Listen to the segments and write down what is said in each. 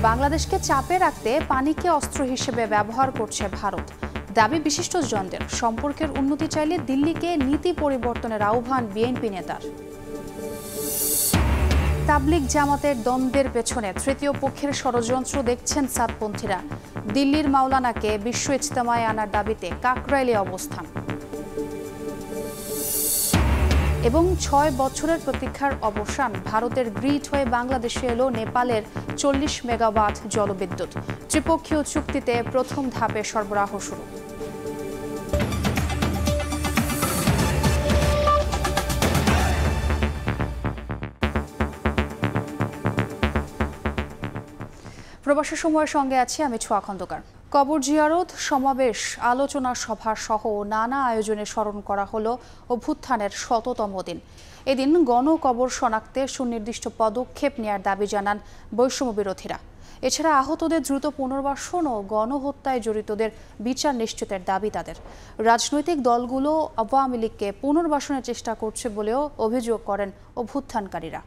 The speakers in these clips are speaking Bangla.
বাংলাদেশকে চাপে রাখতে পানিকে অস্ত্র হিসেবে ব্যবহার করছে ভারত। দাবি বিশিষ্টজনদের। সম্পর্কের উন্নতি চাইলে দিল্লিকে নীতি পরিবর্তনের আহ্বান বিএনপি নেতার। তাবলিগ জামাতের দ্বন্দ্বের পেছনে তৃতীয় পক্ষের ষড়যন্ত্র দেখছেন সাতপন্থীরা। দিল্লির মাওলানাকে বিশ্ব ইজতেমায় আনার দাবিতে কাকরাইলে অবস্থান। এবং 6 বছরের প্রতীক্ষার অবসান। ভারতের গ্রিড হয়ে বাংলাদেশে এলো নেপালের 40 মেগাওয়াট জলবিদ্যুৎ। ত্রিপক্ষীয় চুক্তিতে প্রথম ধাপে সরবরাহ শুরু। প্রবাসী সময়ের সঙ্গে আছি আমি ছোয়া খন্দকার। কবর জিয়ারত, সমাবেশ, আলোচনা সভা সহ নানা আয়োজনে স্মরণ করা হলো অভ্যুত্থানের 100তম দিন। এদিন গণকবর শনাক্তে সুনির্দিষ্ট পদক্ষেপ নেয়ার দাবি জানান বৈষম্য বিরোধীরা। এছাড়া আহতদের দ্রুত পুনর্বাসন ও গণহত্যায় জড়িতদের বিচার নিশ্চিতের দাবি তাদের। রাজনৈতিক দলগুলো আওয়ামী লীগকে পুনর্বাসনের চেষ্টা করছে বলেও অভিযোগ করেন অভ্যুত্থানকারীরা।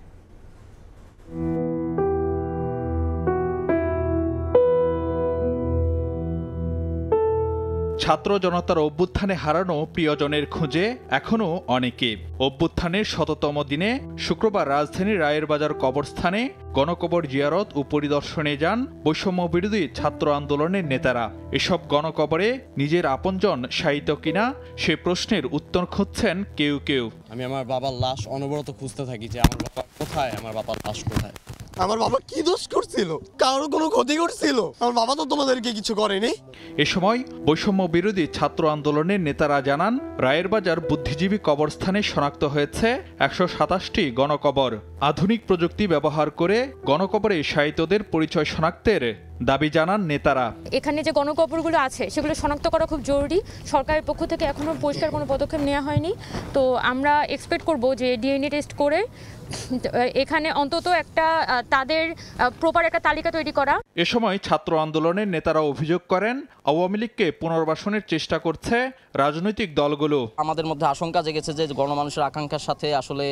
ছাত্র জনতার অভ্যুত্থানে হারানো প্রিয়জনের খুঁজে এখনও অনেকে। অভ্যুত্থানের 100তম দিনে শুক্রবার রাজধানীর রায়ের বাজার কবরস্থানে গণকবর জিয়ারত ও পরিদর্শনে যান বৈষম্য বিরোধী ছাত্র আন্দোলনের নেতারা। এসব গণকবরে নিজের আপনজন শায়িত কিনা সে প্রশ্নের উত্তর খুঁজছেন কেউ কেউ। আমি আমার বাবার লাশ অনবরত খুঁজতে থাকি যে আমার বাবা কোথায়, আমার বাবার লাশ কোথায়। আমার বাবা কি দোষ করছিল? কারো কোনো ক্ষতি করছিল? আমার বাবা তো তোমাদেরকে কিছু করেনি। এ সময় বৈষম্য বিরোধী ছাত্র আন্দোলনের নেতারা জানান, রায়ের বাজার বুদ্ধিজীবী কবরস্থানে শনাক্ত হয়েছে 127টি গণকবর। আধুনিক প্রযুক্তি ব্যবহার করে গণকবরে শায়িতদের পরিচয় শনাক্তের দাবি জানান নেতারা। এখানে যে গণকবরগুলো আছে সেগুলো শনাক্ত করা খুব জরুরি। সরকারের পক্ষ থেকে এখনো পরিষ্কার কোনো পদক্ষেপ নেওয়া হয়নি। তো আমরা এক্সপেক্ট করব যে ডিএনএ টেস্ট করে এখানে অন্তত একটা তাদের প্রপার একটা তালিকা তৈরি করা। এ সময় ছাত্র আন্দোলনের নেতারা অভিযোগ করেন, আওয়ামী লীগকে পুনর্বাসনের চেষ্টা করছে রাজনৈতিক দলগুলো। আমাদের মধ্যে আশঙ্কা জেগেছে যে গণমানুষের আকাঙ্ক্ষার সাথে আসলে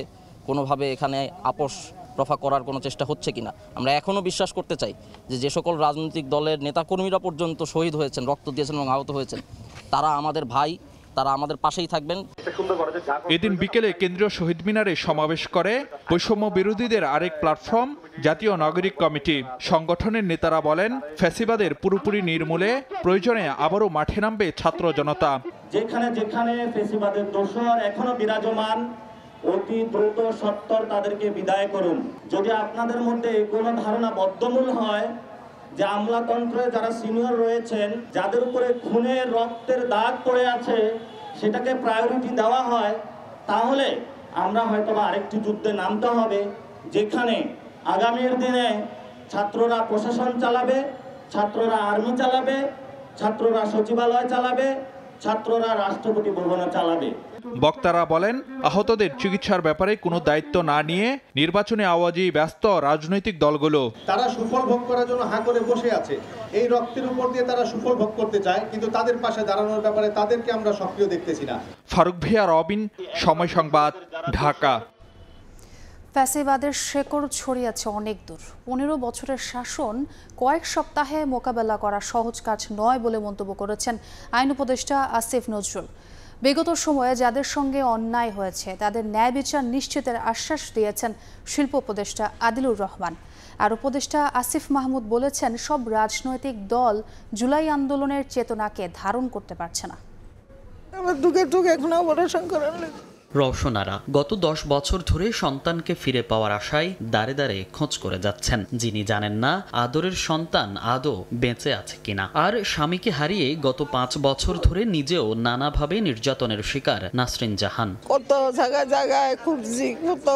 কোনোভাবে এখানে আপোষ রফা করার কোনো চেষ্টা হচ্ছে কিনা। আমরা এখনও বিশ্বাস করতে চাই যে সকল রাজনৈতিক দলের নেতাকর্মীরা পর্যন্ত শহীদ হয়েছেন, রক্ত দিয়েছেন এবং আহত হয়েছেন, তারা আমাদের ভাই, তারা আমাদের পাশেই থাকবেন। এদিন বিকেলে কেন্দ্রীয় শহীদ মিনারে সমাবেশ করে বৈষম্য বিরোধীদের আরেক প্ল্যাটফর্ম জাতীয় নাগরিক কমিটি। সংগঠনের নেতারা বলেন, ফ্যাসিবাদের পুরোপুরি নির্মূলে প্রয়োজনে আবারও মাঠে নামবে ছাত্র জনতা। যেখানে যেখানে ফ্যাসিবাদের দোসর এখনো বিরাজমান, অতি দ্রুত সত্তর তাদেরকে বিদায় করুন। যদি আপনাদের মধ্যে কোনো ধারণা বদ্ধমূল হয় যে আমলাতন্ত্রে যারা সিনিয়র রয়েছেন, যাদের উপরে খুনের রক্তের দাগ পড়ে আছে, সেটাকে প্রায়োরিটি দেওয়া হয়, তাহলে আমরা হয়তো আরেকটি যুদ্ধে নামতে হবে, যেখানে আগামীর দিনে ছাত্ররা প্রশাসন চালাবে, ছাত্ররা আর্মি চালাবে, ছাত্ররা সচিবালয় চালাবে, ছাত্ররা রাষ্ট্রপতি ভবন চালাবে। বক্তারা বলেন, আহতদের চিকিৎসার ব্যাপারে কোনো দায়িত্ব না নিয়ে নির্বাচনে আওয়াজে ব্যস্ত রাজনৈতিক দলগুলো। তারা সুফল ভোগ করার জন্য হাঁ করে বসে আছে। এই রক্তের উপর দিয়ে তারা সুফল ভোগ করতে চায়, কিন্তু তাদের পাশে দাঁড়ানোর ব্যাপারে তাদেরকে আমরা সক্রিয় দেখতেছি না। ফারুক ভিয়া, রবিন, সময় সংবাদ, ঢাকা। ফ্যাসিবাদের শেকড় ছড়িয়েছে অনেক দূর। 15 বছরের শাসন কয়েক সপ্তাহে মোকাবেলা করা সহজ কাজ নয় বলে মন্তব্য করেছেন আইন উপদেষ্টা আসিফ নজরুল। বিগত সময়ে যাদের সঙ্গে অন্যায় হয়েছে তাদের ন্যায় বিচার নিশ্চিতের আশ্বাস দিয়েছেন শিল্প উপদেষ্টা আদিলুর রহমান। আর উপদেষ্টা আসিফ মাহমুদ বলেছেন, সব রাজনৈতিক দল জুলাই আন্দোলনের চেতনাকে ধারণ করতে পারছে না। রওশনারা গত 10 বছর ধরে সন্তানকে ফিরে পাওয়ার আশায় দাঁড়ে দাঁড়ে খোঁজ করে যাচ্ছেন। যিনি জানেন না আদরের সন্তান আদৌ বেঁচে আছে কিনা। আর স্বামীকে হারিয়ে গত 5 বছর ধরে নিজেও নানাভাবে নির্যাতনের শিকার নাসরিন জাহান। কত জায়গায় খুঁজছি, কত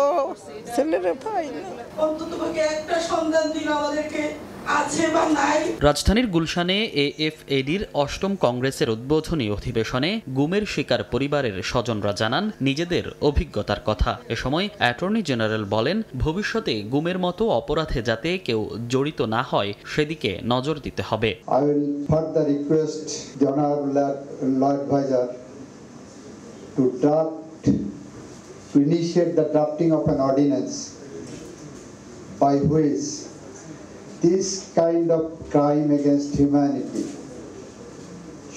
ছেলেরে পাই না, অন্ততপক্ষে একটা সন্তান দিন আমাদেরকে। রাজধানীর গুলশানে এএফএডির 8ম কংগ্রেসের উদ্বোধনী অধিবেশনে গুমের শিকার পরিবারের স্বজনরা জানান নিজেদের অভিজ্ঞতার কথা। এ সময় অ্যাটর্নি জেনারেল বলেন, ভবিষ্যতে গুমের মতো অপরাধে যাতে কেউ জড়িত না হয় সেদিকে নজর দিতে হবে। I will further request the Honorable Law Advisor to initiate the drafting of an ordinance by which this kind of crime against humanity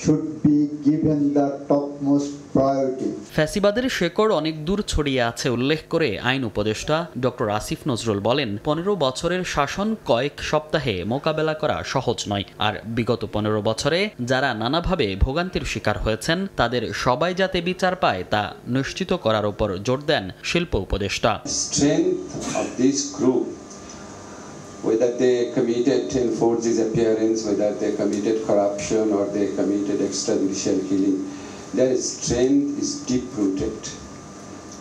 should be given the topmost priority. ফ্যাসিবাদের শেকড় অনেক দূর ছড়িয়ে আছে উল্লেখ করে আইন উপদেষ্টা ডক্টর আসিফ নজরুল বলেন, 15 বছরের শাসন কয়েক সপ্তাহে মোকাবেলা করা সহজ নয়। আর বিগত 15 বছরে যারা নানাভাবে ভোগান্তির শিকার হয়েছেন তাদের সবাই যাতে বিচার পায় তা নিশ্চিত করার উপর জোর দেন শিল্প উপদেষ্টা। Whether they committed enforced disappearance, whether they committed corruption or they committed extrajudicial killing, their strength is deep-rooted.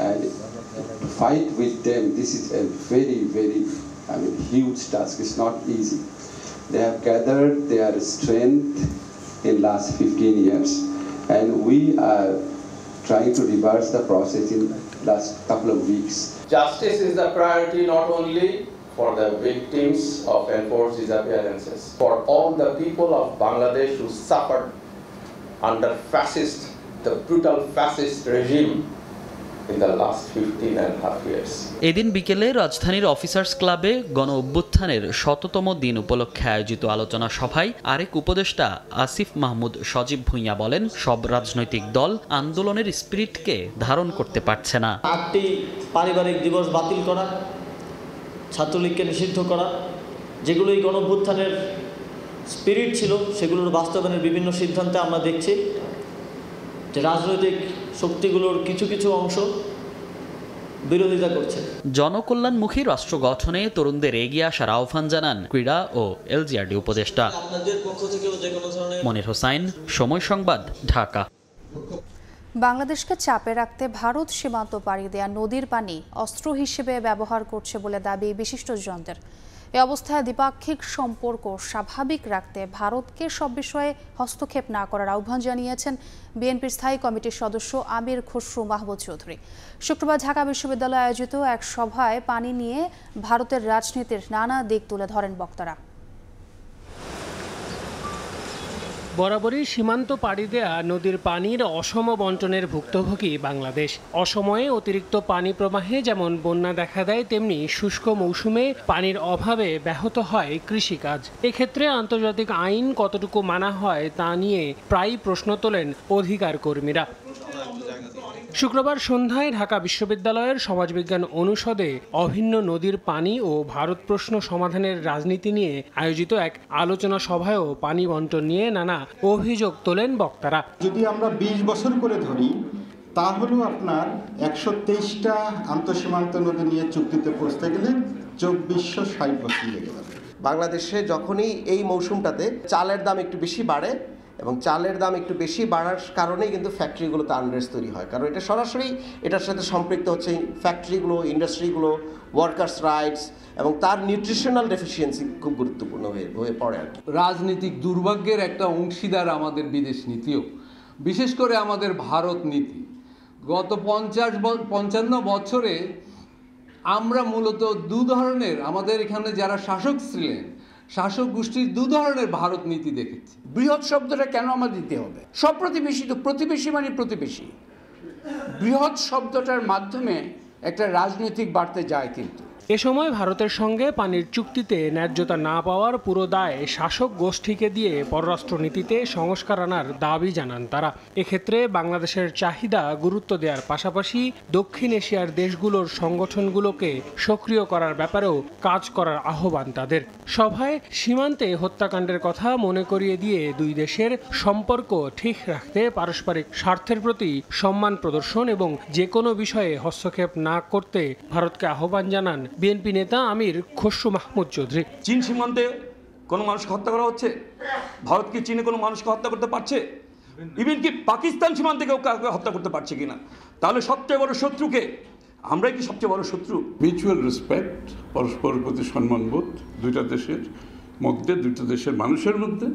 And to fight with them, this is a very, very, huge task. It's not easy. They have gathered their strength in last 15 years, and we are trying to reverse the process in last couple of weeks. Justice is the priority not only for the victims of enforced disappearances, for all the people of Bangladesh who suffered under the brutal fascist regime in the last 15.5 years. এদিন বিকেলে রাজধানীর অফিসার্স ক্লাবে গণ অভ্যুত্থানের 100তম দিন উপলক্ষে আয়োজিত আলোচনা সভায় আরেক উপদেষ্টা আসিফ মাহমুদ সজীব ভুঁইয়া বলেন, সব রাজনৈতিক দল আন্দোলনের স্পিরিটকে ধারণ করতে পারছে না। 8টি পারিবারিক দিবস বাতিল করা, ছাত্রলীগকে নিষিদ্ধ করা, যেগুলোই গণঅভ্যুত্থানের স্পিরিট ছিল সেগুলোর বাস্তবায়নের বিভিন্ন সিদ্ধান্তে আমরা দেখছি যে রাজনৈতিক শক্তিগুলোর কিছু কিছু অংশ বিরোধিতা করছে। জনকল্যাণমুখী রাষ্ট্র গঠনে তরুণদের এগিয়ে আসার আহ্বান জানান ক্রীড়া ও এলজিআরডি উপদেষ্টা। মনির হোসাইন, সময় সংবাদ, ঢাকা। বাংলাদেশকে চাপে রাখতে ভারত সীমান্ত পাড়ি দেয়া নদীর পানি অস্ত্র হিসেবে ব্যবহার করছে বলে দাবি বিশিষ্টজনদের। এ অবস্থায় দ্বিপাক্ষিক সম্পর্ক স্বাভাবিক রাখতে ভারতকে সব বিষয়ে হস্তক্ষেপ না করার আহ্বান জানিয়েছেন বিএনপির স্থায়ী কমিটির সদস্য আমির খসরু মাহমুদ চৌধুরী। শুক্রবার ঢাকা বিশ্ববিদ্যালয়ে আয়োজিত এক সভায় পানি নিয়ে ভারতের রাজনীতির নানা দিক তুলে ধরেন বক্তারা। বরাবরই সীমান্ত পাড়ি দেয়া নদীর পানির অসম বন্টনের ভুক্তভোগী বাংলাদেশ। অসময়ে অতিরিক্ত পানি প্রবাহে যেমন বন্যা দেখা দেয়, তেমনি শুষ্ক মৌসুমে পানির অভাবে ব্যাহত হয় কৃষিকাজ। এক্ষেত্রে আন্তর্জাতিক আইন কতটুকু মানা হয় তা নিয়ে প্রায়ই প্রশ্ন তোলেন অধিকার কর্মীরা। শুক্রবার সন্ধ্যায় ঢাকা বিশ্ববিদ্যালয়ের সমাজবিজ্ঞান অনুষদে অভিন্ন নদীর পানি ও ভারত প্রশ্ন সমাধানের রাজনীতি নিয়ে আয়োজিত এক আলোচনা সভায়ও পানি বন্টন নিয়ে নানা অভিযোগ তোলেন বক্তারা। যদি আমরা 20 বছর করে ধরি তাহলেও আপনার 123টা আন্তঃসীমান্ত নদী নিয়ে চুক্তিতে পৌঁছতে গেলে 2460 বছর লেগে যাবে। বাংলাদেশে যখনই এই মৌসুমটাতে চালের দাম একটু বেশি বাড়ে এবং চালের দাম একটু বেশি বাড়ার কারণেই কিন্তু ফ্যাক্টরিগুলোতে আনরেস্ট তৈরি হয়, কারণ এটা সরাসরি এটার সাথে সম্পৃক্ত হচ্ছে ফ্যাক্টরিগুলো, ইন্ডাস্ট্রিগুলো, ওয়ার্কার্স রাইটস এবং তার নিউট্রিশনাল ডেফিসিয়েন্সি খুব গুরুত্বপূর্ণ হয়ে পড়ে আর কি। রাজনৈতিক দুর্ভাগ্যের একটা অংশীদার আমাদের বিদেশ নীতিও, বিশেষ করে আমাদের ভারত নীতি। গত 55 বছরে আমরা মূলত দু ধরনের, আমাদের এখানে যারা শাসক ছিলেন শাসক গোষ্ঠীর দু ধরনের ভারত নীতি দেখেছি। বৃহৎ শব্দটা কেন আমার দিতে হবে? সব প্রতিবেশী তো প্রতিবেশী মানে প্রতিবেশী। বৃহৎ শব্দটার মাধ্যমে একটা রাজনৈতিক বার্তা যায় কিন্তু। এ সময় ভারতের সঙ্গে পানির চুক্তিতে ন্যায্যতা না পাওয়ার পুরো দায় শাসক গোষ্ঠীকে দিয়ে পররাষ্ট্রনীতিতে সংস্কার আনার দাবি জানান তারা। এক্ষেত্রে বাংলাদেশের চাহিদা গুরুত্ব দেওয়ার পাশাপাশি দক্ষিণ এশিয়ার দেশগুলোর সংগঠনগুলোকে সক্রিয় করার ব্যাপারেও কাজ করার আহ্বান তাদের। সভায় সীমান্তে হত্যাকাণ্ডের কথা মনে করিয়ে দিয়ে দুই দেশের সম্পর্ক ঠিক রাখতে পারস্পরিক স্বার্থের প্রতি সম্মান প্রদর্শন এবং যে কোনো বিষয়ে হস্তক্ষেপ না করতে ভারতকে আহ্বান জানান বিএনপি নেতা আমির খসরু মাহমুদ চৌধুরী। চীন সীমান্তে কোনো মানুষকে হত্যা করা হচ্ছে? ভারত কি চীনে কোনো মানুষকে হত্যা করতে পারছে? ইভেন কি পাকিস্তান সীমান্তে কেউ কাউকে হত্যা করতে পারছে কিনা? তাহলে সবচেয়ে বড় শত্রুকে আমরাই কি সবচেয়ে বড় শত্রু? মিউচুয়াল রেসপেক্ট, পরস্পরের প্রতি সম্মানবোধ দুইটা দেশের মধ্যে, দুইটা দেশের মানুষের মধ্যে,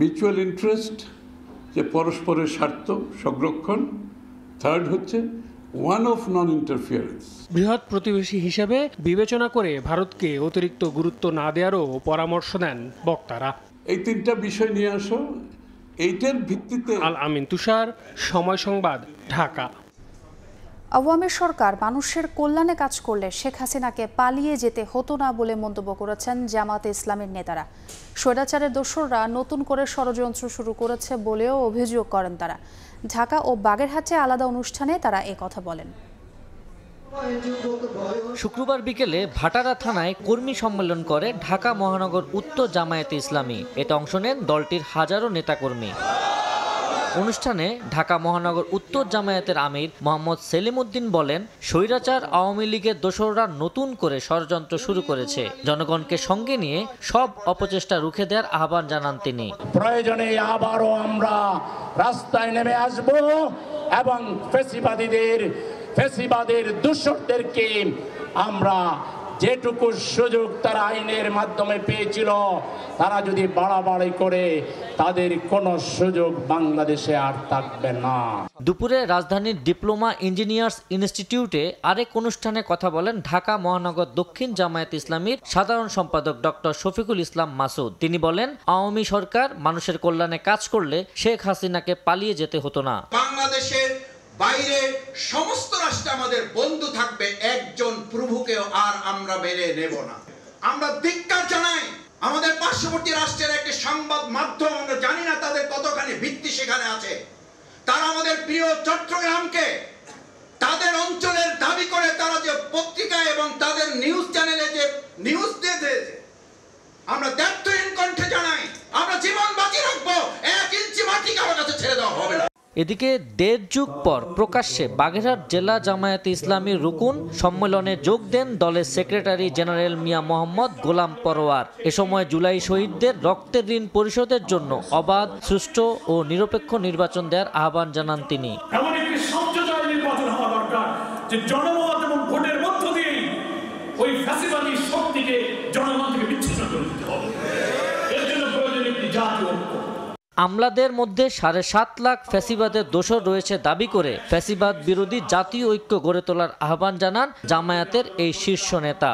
মিউচুয়াল ইন্টারেস্ট, যে পরস্পরের স্বার্থ সংরক্ষণ। থার্ড হচ্ছে ওয়ান অফ নন ইন্টারফিয়ারেন্স। বৃহৎ প্রতিবেশী হিসেবে বিবেচনা করে ভারতকে অতিরিক্ত গুরুত্ব না দেওয়ারও পরামর্শ দেন বক্তারা। এই তিনটা বিষয় নিয়ে আসো, এইটার ভিত্তিতে। আল আমিন তুষার, সময় সংবাদ, ঢাকা। আওয়ামী সরকার মানুষের কল্যাণে কাজ করলে শেখ হাসিনাকে পালিয়ে যেতে হতো না বলে মন্তব্য করেছেন জামায়াতে ইসলামীর নেতারা। স্বৈরাচারের দোসররা নতুন করে ষড়যন্ত্র শুরু করেছে বলেও অভিযোগ করেন তারা। ঢাকা ও বাগেরহাটে আলাদা অনুষ্ঠানে তারা একথা বলেন। শুক্রবার বিকেলে ভাটারা থানায় কর্মী সম্মেলন করে ঢাকা মহানগর উত্তর জামায়াতে ইসলামী। এতে অংশ নেন দলটির হাজারো নেতাকর্মী। অনুষ্ঠানে ঢাকা মহানগর উত্তর জামায়াতের আমির মোহাম্মদ সেলিম উদ্দিন বলেন, স্বৈরাচার আওয়ামী লীগের দোসররা নতুন করে ষড়যন্ত্র শুরু করেছে। জনগণকে সঙ্গে নিয়ে সব অপচেষ্টা রুখে দেওয়ার আহ্বান জানান তিনি। প্রয়োজনে আবারও আমরা রাস্তায় নেমে আসব এবং ফ্যাসিবাদের দোসরদেরকে আমরা যেটুকু সুযোগ তারা আইনের মাধ্যমে পেয়েছিল, তারা যদি বাড়াবাড়ি করে তাদের কোনো সুযোগ বাংলাদেশে আর থাকবে না। দুপুরে রাজধানীর ডিপ্লোমা ইঞ্জিনিয়ার্স ইনস্টিটিউটে আরেক অনুষ্ঠানে কথা বলেন ঢাকা মহানগর দক্ষিণ জামায়াত ইসলামীর সাধারণ সম্পাদক ডক্টর শফিকুল ইসলাম মাসুদ। তিনি বলেন, আওয়ামী সরকার মানুষের কল্যাণে কাজ করলে শেখ হাসিনাকে পালিয়ে যেতে হতো না। বাংলাদেশের বাইরে সমস্ত রাষ্ট্র আমাদের বন্ধু থাকবে, একজন প্রভুকেও আর আমরা মেনে নেব না। আমরা ধিক্কার জানাই আমাদের পার্শ্ববর্তী রাষ্ট্রের একটি সংবাদ মাধ্যম, আমরা জানি না তাদের কতখানি ভিত্তি সেখানে আছে। তারা আমাদের প্রিয় চট্টগ্রামকে তাদের অঞ্চলের দাবি করে তারা যে পত্রিকায় এবং তাদের নিউজ চ্যানেলে যে নিউজ দিয়েছে, আমরা দায়িত্বহীন কণ্ঠে জানাই আমরা জীবন বাজি রাখবো, 1 ইঞ্চি মাটি কারো কাছে ছেড়ে দেওয়া হবে না। এদিকে 1.5 যুগ পর প্রকাশ্যে বাগেরহাট জেলা জামায়াতে ইসলামীর রুকুন সম্মেলনে যোগ দেন দলের সেক্রেটারি জেনারেল মিয়া মোহাম্মদ গোলাম পরোয়ার। এ সময় জুলাই শহীদদের রক্তের ঋণ পরিশোধের জন্য অবাধ, সুষ্ঠু ও নিরপেক্ষ নির্বাচন দেওয়ার আহ্বান জানান তিনি। এমন একটি স্বচ্ছতার নির্বাচন হওয়া দরকার যে জনমত এবং ভোটের মধ্য দিয়ে ওই ফ্যাসিবাদী শক্তিকে জনগণ থেকে বিচ্ছিন্ন করে দিতে হবে। এর জন্য প্রয়োজন একটি জাতীয় ঐক্য। আমলাদের মধ্যে 7.5 লাখ ফ্যাসিবাদের দোসর রয়েছে দাবি করে ফ্যাসিবাদ বিরোধী জাতীয় ঐক্য গড়ে তোলার আহ্বান জানান জামায়াতের এই শীর্ষ নেতা।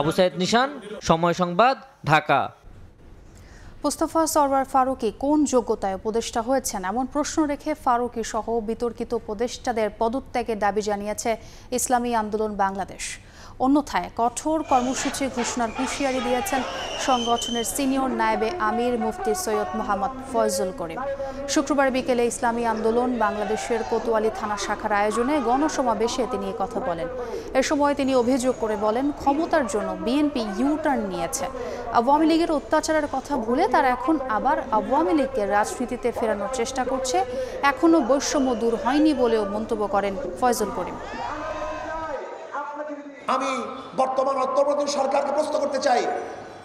আবু সাইদ নিশান, সময় সংবাদ, ঢাকা। মুস্তাফা সরওয়ার ফারুকী কোন যোগ্যতায় উপদেষ্টা হয়েছেন এমন প্রশ্ন রেখে ফারুকী সহ বিতর্কিত উপদেষ্টাদের পদত্যাগের দাবি জানিয়েছে ইসলামী আন্দোলন বাংলাদেশ। অন্যথায় কঠোর কর্মসূচি ঘোষণার হুঁশিয়ারি দিয়েছেন সংগঠনের সিনিয়র নায়েবে আমির মুফতি সৈয়দ মোহাম্মদ ফয়জুল করিম। শুক্রবার বিকেলে ইসলামী আন্দোলন বাংলাদেশের কোতোয়ালি থানা শাখার আয়োজনে গণসমাবেশে তিনি কথা বলেন। এ সময় তিনি অভিযোগ করে বলেন, ক্ষমতার জন্য বিএনপি ইউ-টার্ন নিয়েছে। আওয়ামী লীগের অত্যাচারের কথা ভুলে তারা এখন আবার আওয়ামী লীগকে রাজনীতিতে ফেরানোর চেষ্টা করছে। এখনও বৈষম্য দূর হয়নি বলেও মন্তব্য করেন ফয়জুল করিম। আমি বর্তমান অন্তর্বর্তী সরকারকে প্রশ্ন করতে চাই,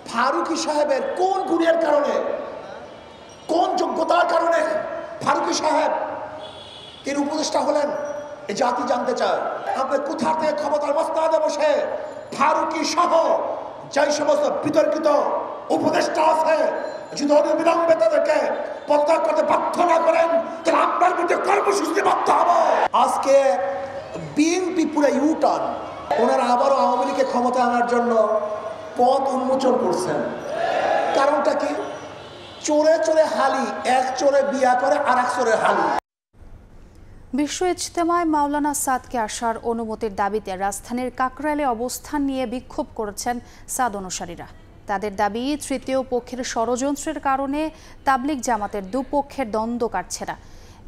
ফারুকী সাহেবের কোন গুণের কারণে, কোন যোগ্যতার কারণে ফারুকী সাহেব তিনি উপদেষ্টা হলেন, এই জাতি জানতে চায়। আপনি কোথা থেকে ক্ষমতার মসনদে বসে ফারুকী সহ যেই সমস্ত বিতর্কিত উপদেষ্টা আছে যদি অবিলম্বে তাদেরকে পদত্যাগ করতে বাধ্য না করেন, তাহলে আপনার বিরুদ্ধে কর্মসূচি বাধ্য হবে। আজকে বিএনপি পুরো ইউ-টার্ন, ওনারা আবারও আওয়ামী লীগকে ক্ষমতা আনার জন্য পথ উন্মোচন করছেন। কারণটা কি? চোরে চোরে হালি, এক চোরে বিয়া করে আর এক চোরে হালি। বিশ্ব ইজতেমায় মাওলানা সাদকে আসার অনুমতির দাবিতে রাজধানীর কাকরাইলে অবস্থান নিয়ে বিক্ষোভ করেছেন সাদ অনুসারীরা। তাদের দাবি, তৃতীয় পক্ষের ষড়যন্ত্রের কারণে তাবলিগ জামাতের দুপক্ষের দ্বন্দ্ব কাটছে না।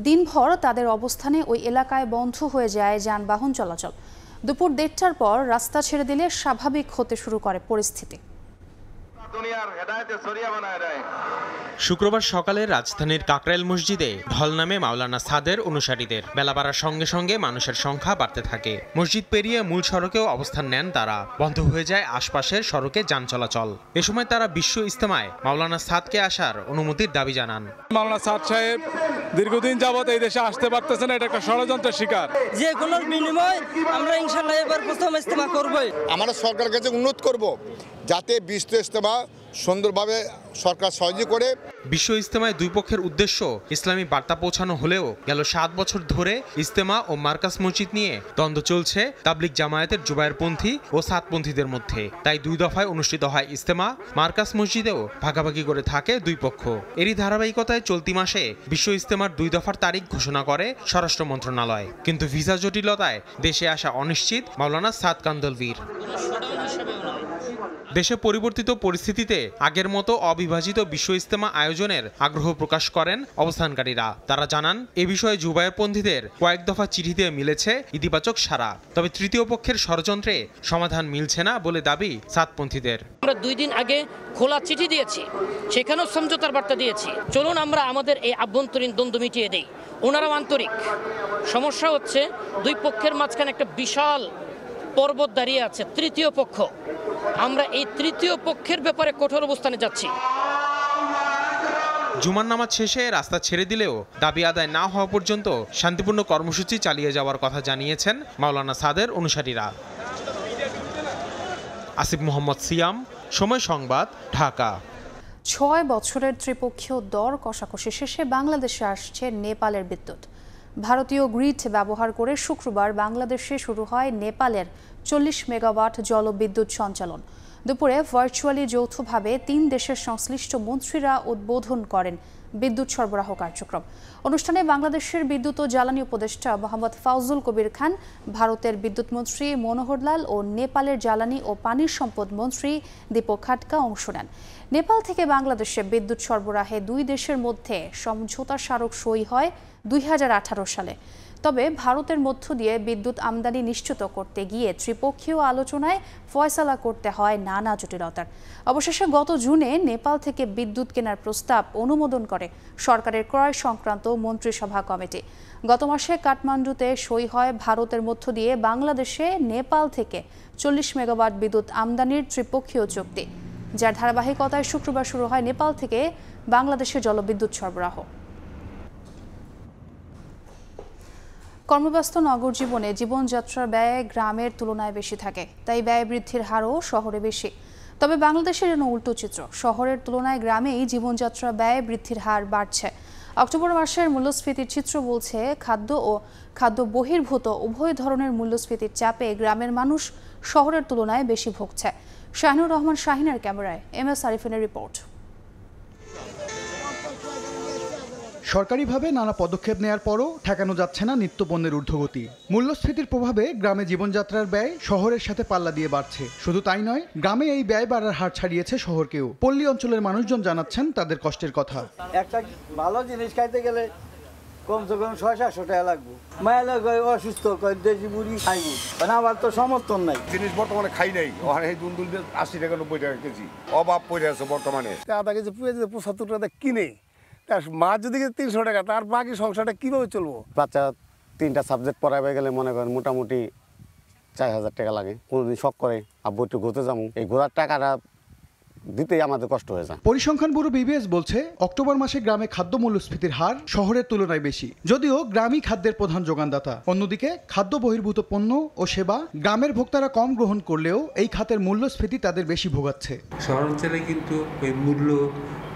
দিনভর তাদের অবস্থানে ওই এলাকায় বন্ধ হয়ে যায় যানবাহন চলাচল। দুপুর 1:30টার পর রাস্তা ছেড়ে দিলে স্বাভাবিক হতে শুরু করে পরিস্থিতি। শুক্রবার সকালে রাজধানীর কাকরাইল মসজিদে ঢল নামে মাওলানা সাদের অনুসারীদের। বেলা বাড়ার সঙ্গে সঙ্গে মানুষের সংখ্যা বাড়তে থাকে। মসজিদ পেরিয়ে মূল সড়কেও অবস্থান নেন তারা। বন্ধ হয়ে যায় আশপাশের সড়কে যান চলাচল। এ সময় তারা বিশ্ব ইজতেমায় মাওলানা সাদকে আসার অনুমতির দাবি জানান। মাওলানা সাদ সাহেব দীর্ঘদিন যাবত এই দেশে আসতে পারতেছেন, এটা একটা ষড়যন্ত্রের শিকার। যে কোনো বিনিময় আমরা ইনশাআল্লাহ এবার প্রথম ইজতেমা করবই। আমরা সরকারের কাছে অনুরোধ করব যাতে বিশ্ব ইজতেমা সুন্দরভাবে সরকার সহযোগী করে। বিশ্ব ইজতেমায় দুই পক্ষের উদ্দেশ্য ইসলামী বার্তা পৌঁছানো হলেও গেল 7 বছর ধরে ইজতেমা ও মার্কাজ মসজিদ নিয়ে দ্বন্দ্ব চলছে তাবলিগ জামায়াতের জুবায়েরপন্থী ও সাতপন্থীদের মধ্যে। তাই 2 দফায় অনুষ্ঠিত হয় ইজতেমা, মার্কাজ মসজিদেও ভাগাভাগি করে থাকে দুই পক্ষ। এরই ধারাবাহিকতায় চলতি মাসে বিশ্ব ইজতেমার 2 দফার তারিখ ঘোষণা করে স্বরাষ্ট্র মন্ত্রণালয়। কিন্তু ভিসা জটিলতায় দেশে আসা অনিশ্চিত মাওলানা সাদ কান্দলভির। দেশে পরিবর্তিত পরিস্থিতিতে আগের মতো অবিভাজিত বিশ্ব ইজতেমা আয়োজনের আগ্রহ প্রকাশ করেন অবস্থানকারীরা। তারা জানান, এ বিষয়ে জুবায়েরপন্থীদের কয়েক দফা চিঠিতে মিলেছে ইতিবাচক সাড়া, তবে তৃতীয় পক্ষের ষড়যন্ত্রে সমাধান মিলছে না বলে দাবি সাতপন্থীদের। আমরা 2 দিন আগে খোলা চিঠি দিয়েছি, সেখানেও সমঝোতার বার্তা দিয়েছি। চলুন আমরা আমাদের এই আভ্যন্তরীণ দ্বন্দ্ব মিটিয়ে দেই। ওনারাও আন্তরিক। সমস্যা হচ্ছে দুই পক্ষের মাঝখানে একটা বিশাল পর্বত দাঁড়িয়ে আছে, তৃতীয় পক্ষ। আমরা এই তৃতীয় পক্ষের ব্যাপারে কঠোর অবস্থানে যাচ্ছি। জুমার নামাজ শেষে রাস্তা ছেড়ে দিলেও দাবি আদায় না হওয়া পর্যন্ত শান্তিপূর্ণ কর্মসূচি চালিয়ে যাওয়ার কথা জানিয়েছেন মাওলানা সাদের অনুসারীরা। আসিফ মোহাম্মদ সিয়াম, সময় সংবাদ, ঢাকা। 6 বছরের ত্রিপক্ষীয় দর কষাকষি শেষে বাংলাদেশে আসছে নেপালের বিদ্যুৎ। ভারতীয় গ্রিড ব্যবহার করে শুক্রবার বাংলাদেশে শুরু হয় নেপালের 40 মেগাওয়াট জলবিদ্যুৎ সঞ্চালন। দুপুরে ভার্চুয়ালি যৌথভাবে 3 দেশের সংশ্লিষ্ট মন্ত্রীরা উদ্বোধন করেন বিদ্যুৎ সরবরাহ কার্যক্রম। অনুষ্ঠানে বাংলাদেশের বিদ্যুৎ ও জ্বালানি উপদেষ্টা মোহাম্মদ ফাউজুল কবির খান, ভারতের বিদ্যুৎ মন্ত্রী মনোহর লাল ও নেপালের জ্বালানি ও পানি সম্পদ মন্ত্রী দীপক খাটকা অংশ নেন। নেপাল থেকে বাংলাদেশে বিদ্যুৎ সরবরাহে 2 দেশের মধ্যে সমঝোতা স্মারক সই হয় 2018 সালে। তবে ভারতের মধ্য দিয়ে বিদ্যুৎ আমদানি নিশ্চিত করতে গিয়ে ত্রিপক্ষীয় আলোচনায় ফয়সালা করতে হয় নানা জটিলতার। অবশেষে গত জুনে নেপাল থেকে বিদ্যুৎ কেনার প্রস্তাব অনুমোদন করে সরকারের ক্রয় সংক্রান্ত মন্ত্রিসভা কমিটি। গত মাসে কাঠমান্ডুতে সই হয় ভারতের মধ্য দিয়ে বাংলাদেশে নেপাল থেকে 40 মেগাওয়াট বিদ্যুৎ আমদানির ত্রিপক্ষীয় চুক্তি, যার ধারাবাহিকতায় শুক্রবার শুরু হয় নেপাল থেকে বাংলাদেশে জলবিদ্যুৎ সরবরাহ। কর্মব্যস্ত নগর জীবনে জীবনযাত্রার ব্যয় গ্রামের তুলনায় বেশি থাকে, তাই ব্যয় বৃদ্ধির হারও শহরে বেশি। তবে বাংলাদেশের জন্য উল্টো চিত্র, শহরের তুলনায় গ্রামেই জীবনযাত্রা ব্যয় বৃদ্ধির হার বাড়ছে। অক্টোবর মাসের মূল্যস্ফীতির চিত্র বলছে খাদ্য ও খাদ্য বহির্ভূত উভয় ধরনের মূল্যস্ফীতির চাপে গ্রামের মানুষ শহরের তুলনায় বেশি ভুগছে। শাহিনুর রহমান শাহিনের ক্যামেরায় MS আরিফিনের রিপোর্ট। সরকারিভাবে নানা পদক্ষেপ নেয়ার পরও ঠেকানো যাচ্ছে না নিত্যপণ্যের ঊর্ধ্বগতি। মূল্যস্ফীতির প্রভাবে গ্রামে জীবনযাত্রার ব্যয় শহরের সাথে পাল্লা দিয়ে বাড়ছে। শুধু তাই নয়, গ্রামে এই ব্যয় বাড়ার হার ছাড়িয়েছে শহরকেও। পল্লী অঞ্চলের মানুষজন জানাচ্ছেন তাদের কষ্টের কথা। একটা ভালো জিনিস খাইতে গেলে কমসে কম 600-700 টাকা লাগবে। মায়েরা অসুস্থ, দেশি মুড়ি খাইব, আমার তো সমর্থন নাই। জিনিস বর্তমানে খাই নাই, ওখানে দুল 80 টাকা 90 টাকা কেজি অভাব পড়ে আছে বর্তমানে। আধা কেজি পুড়ে 75 টাকা কিনে, মাছ যদি 300 টাকা, তার বাকি সংসারটা কিভাবে চলবো? বাচ্চা 3টা সাবজেক্ট পড়াবে গেলে মনে করেন মোটামুটি 4000 টাকা লাগে। কোনোদিন শখ করে আব্বু একটু ঘুরতে যাবো, এই ঘোরার টাকাটা দিতেই আমাদের কষ্ট হয়ে যায়। পরিসংখ্যান ব্যুরো BBS বলছে অক্টোবর মাসে গ্রামে খাদ্য মূল্যস্ফীতির হার শহরের তুলনায় বেশি, যদিও গ্রামই খাদ্যের প্রধান যোগানদাতা। অন্যদিকে খাদ্য বহির্ভূত পণ্য ও সেবা গ্রামের ভোক্তারা কম গ্রহণ করলেও এই খাতের মূল্যস্ফীতি তাদের বেশি ভোগাচ্ছে। শহরাঞ্চলে কিন্তু ওই মূল্য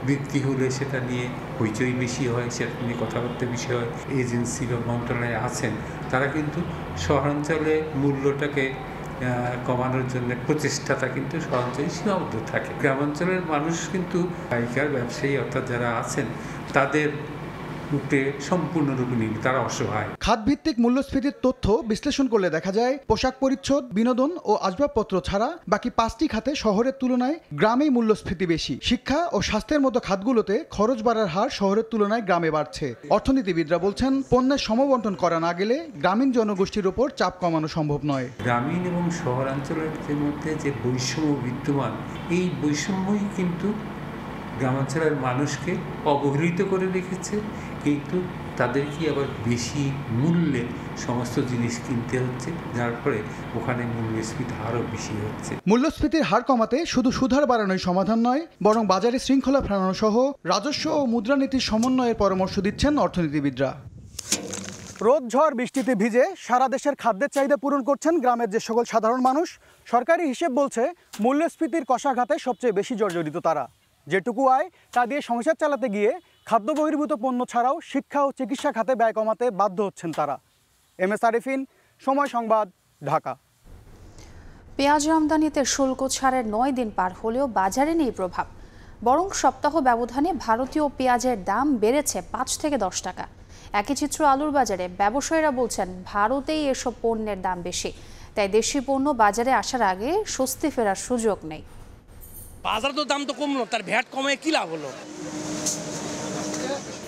বৃদ্ধি হলে সেটা নিয়ে হইচই বেশি হয়, সেটা নিয়ে কথাবার্তা বেশি হয়। এজেন্সি বা মন্ত্রণালয়ে আছেন তারা কিন্তু শহরাঞ্চলে মূল্যটাকে কমানোর জন্য প্রচেষ্টাটা কিন্তু শহরাঞ্চলে সীমাবদ্ধ থাকে। গ্রামাঞ্চলের মানুষ কিন্তু পাইকার ব্যবসায়ী অর্থাৎ যারা আছেন তাদের উপরে সম্পূর্ণরূপে তারা অসহায়। খাতভিত্তিক মূল্যস্ফীতির তথ্য বিশ্লেষণ করলে দেখা যায় পোশাক পরিচ্ছদ, বিনোদন ও আসবাবপত্র ছাড়া বাকি 5টি খাতে শহরের তুলনায় গ্রামেই মূল্যস্ফীতি বেশি। শিক্ষা ও স্বাস্থ্যের মতো খাতগুলোতে খরচ বাড়ার হার শহরের তুলনায় গ্রামে বাড়ছে। অর্থনীতিবিদরা বলছেন পণ্যের সমবন্টন করা না গেলে গ্রামীণ জনগোষ্ঠীর উপর চাপ কমানো সম্ভব নয়। গ্রামীণ এবং শহরাঞ্চলের মধ্যে যে বৈষম্য বিদ্যমান, এই বৈষম্যই কিন্তু গ্রামাঞ্চলের মানুষকে অবহেলিত করে রেখেছে, কিন্তু তাদেরকে আবার বেশি মূল্যে সমস্ত জিনিস কিনতে হচ্ছে, যার ফলে ওখানে মূল্যস্ফীতি আরও বেশি হচ্ছে। মূল্যস্ফীতির হার কমাতে শুধু সুধার বাড়ানোই সমাধান নয়, বরং বাজারে শৃঙ্খলা ফেরানো সহ রাজস্ব ও মুদ্রানীতির সমন্বয়ের পরামর্শ দিচ্ছেন অর্থনীতিবিদরা। রোদ ঝড় বৃষ্টিতে ভিজে সারা দেশের খাদ্যের চাহিদা পূরণ করছেন গ্রামের যে সকল সাধারণ মানুষ। সরকারি হিসেব বলছে মূল্যস্ফীতির কষাঘাতে সবচেয়ে বেশি জর্জরিত তারা। যেটুকু আয় তা দিয়ে সংসার চালাতে গিয়ে খাদ্য বহির্ভূত পণ্য ছাড়াও শিক্ষা ও চিকিৎসা খাতে ব্যয় কমাতে বাধ্য হচ্ছেন তারা। MS আরিফিন, সময় সংবাদ, ঢাকা। পেঁয়াজ আমদানিতে শুল্ক ছাড়ের 9 দিন পার হলেও বাজারে নেই প্রভাব, বরং সপ্তাহ ব্যবধানে ভারতীয় পেঁয়াজের দাম বেড়েছে 5 থেকে 10 টাকা। একই চিত্র আলুর বাজারে। ব্যবসায়ীরা বলছেন ভারতেই এসব পণ্যের দাম বেশি, তাই দেশি পণ্য বাজারে আসার আগে স্বস্তি ফেরার সুযোগ নেই। বাজারে তো দাম তো কমলো, তার ভ্যাট কমে কি লাভ হলো?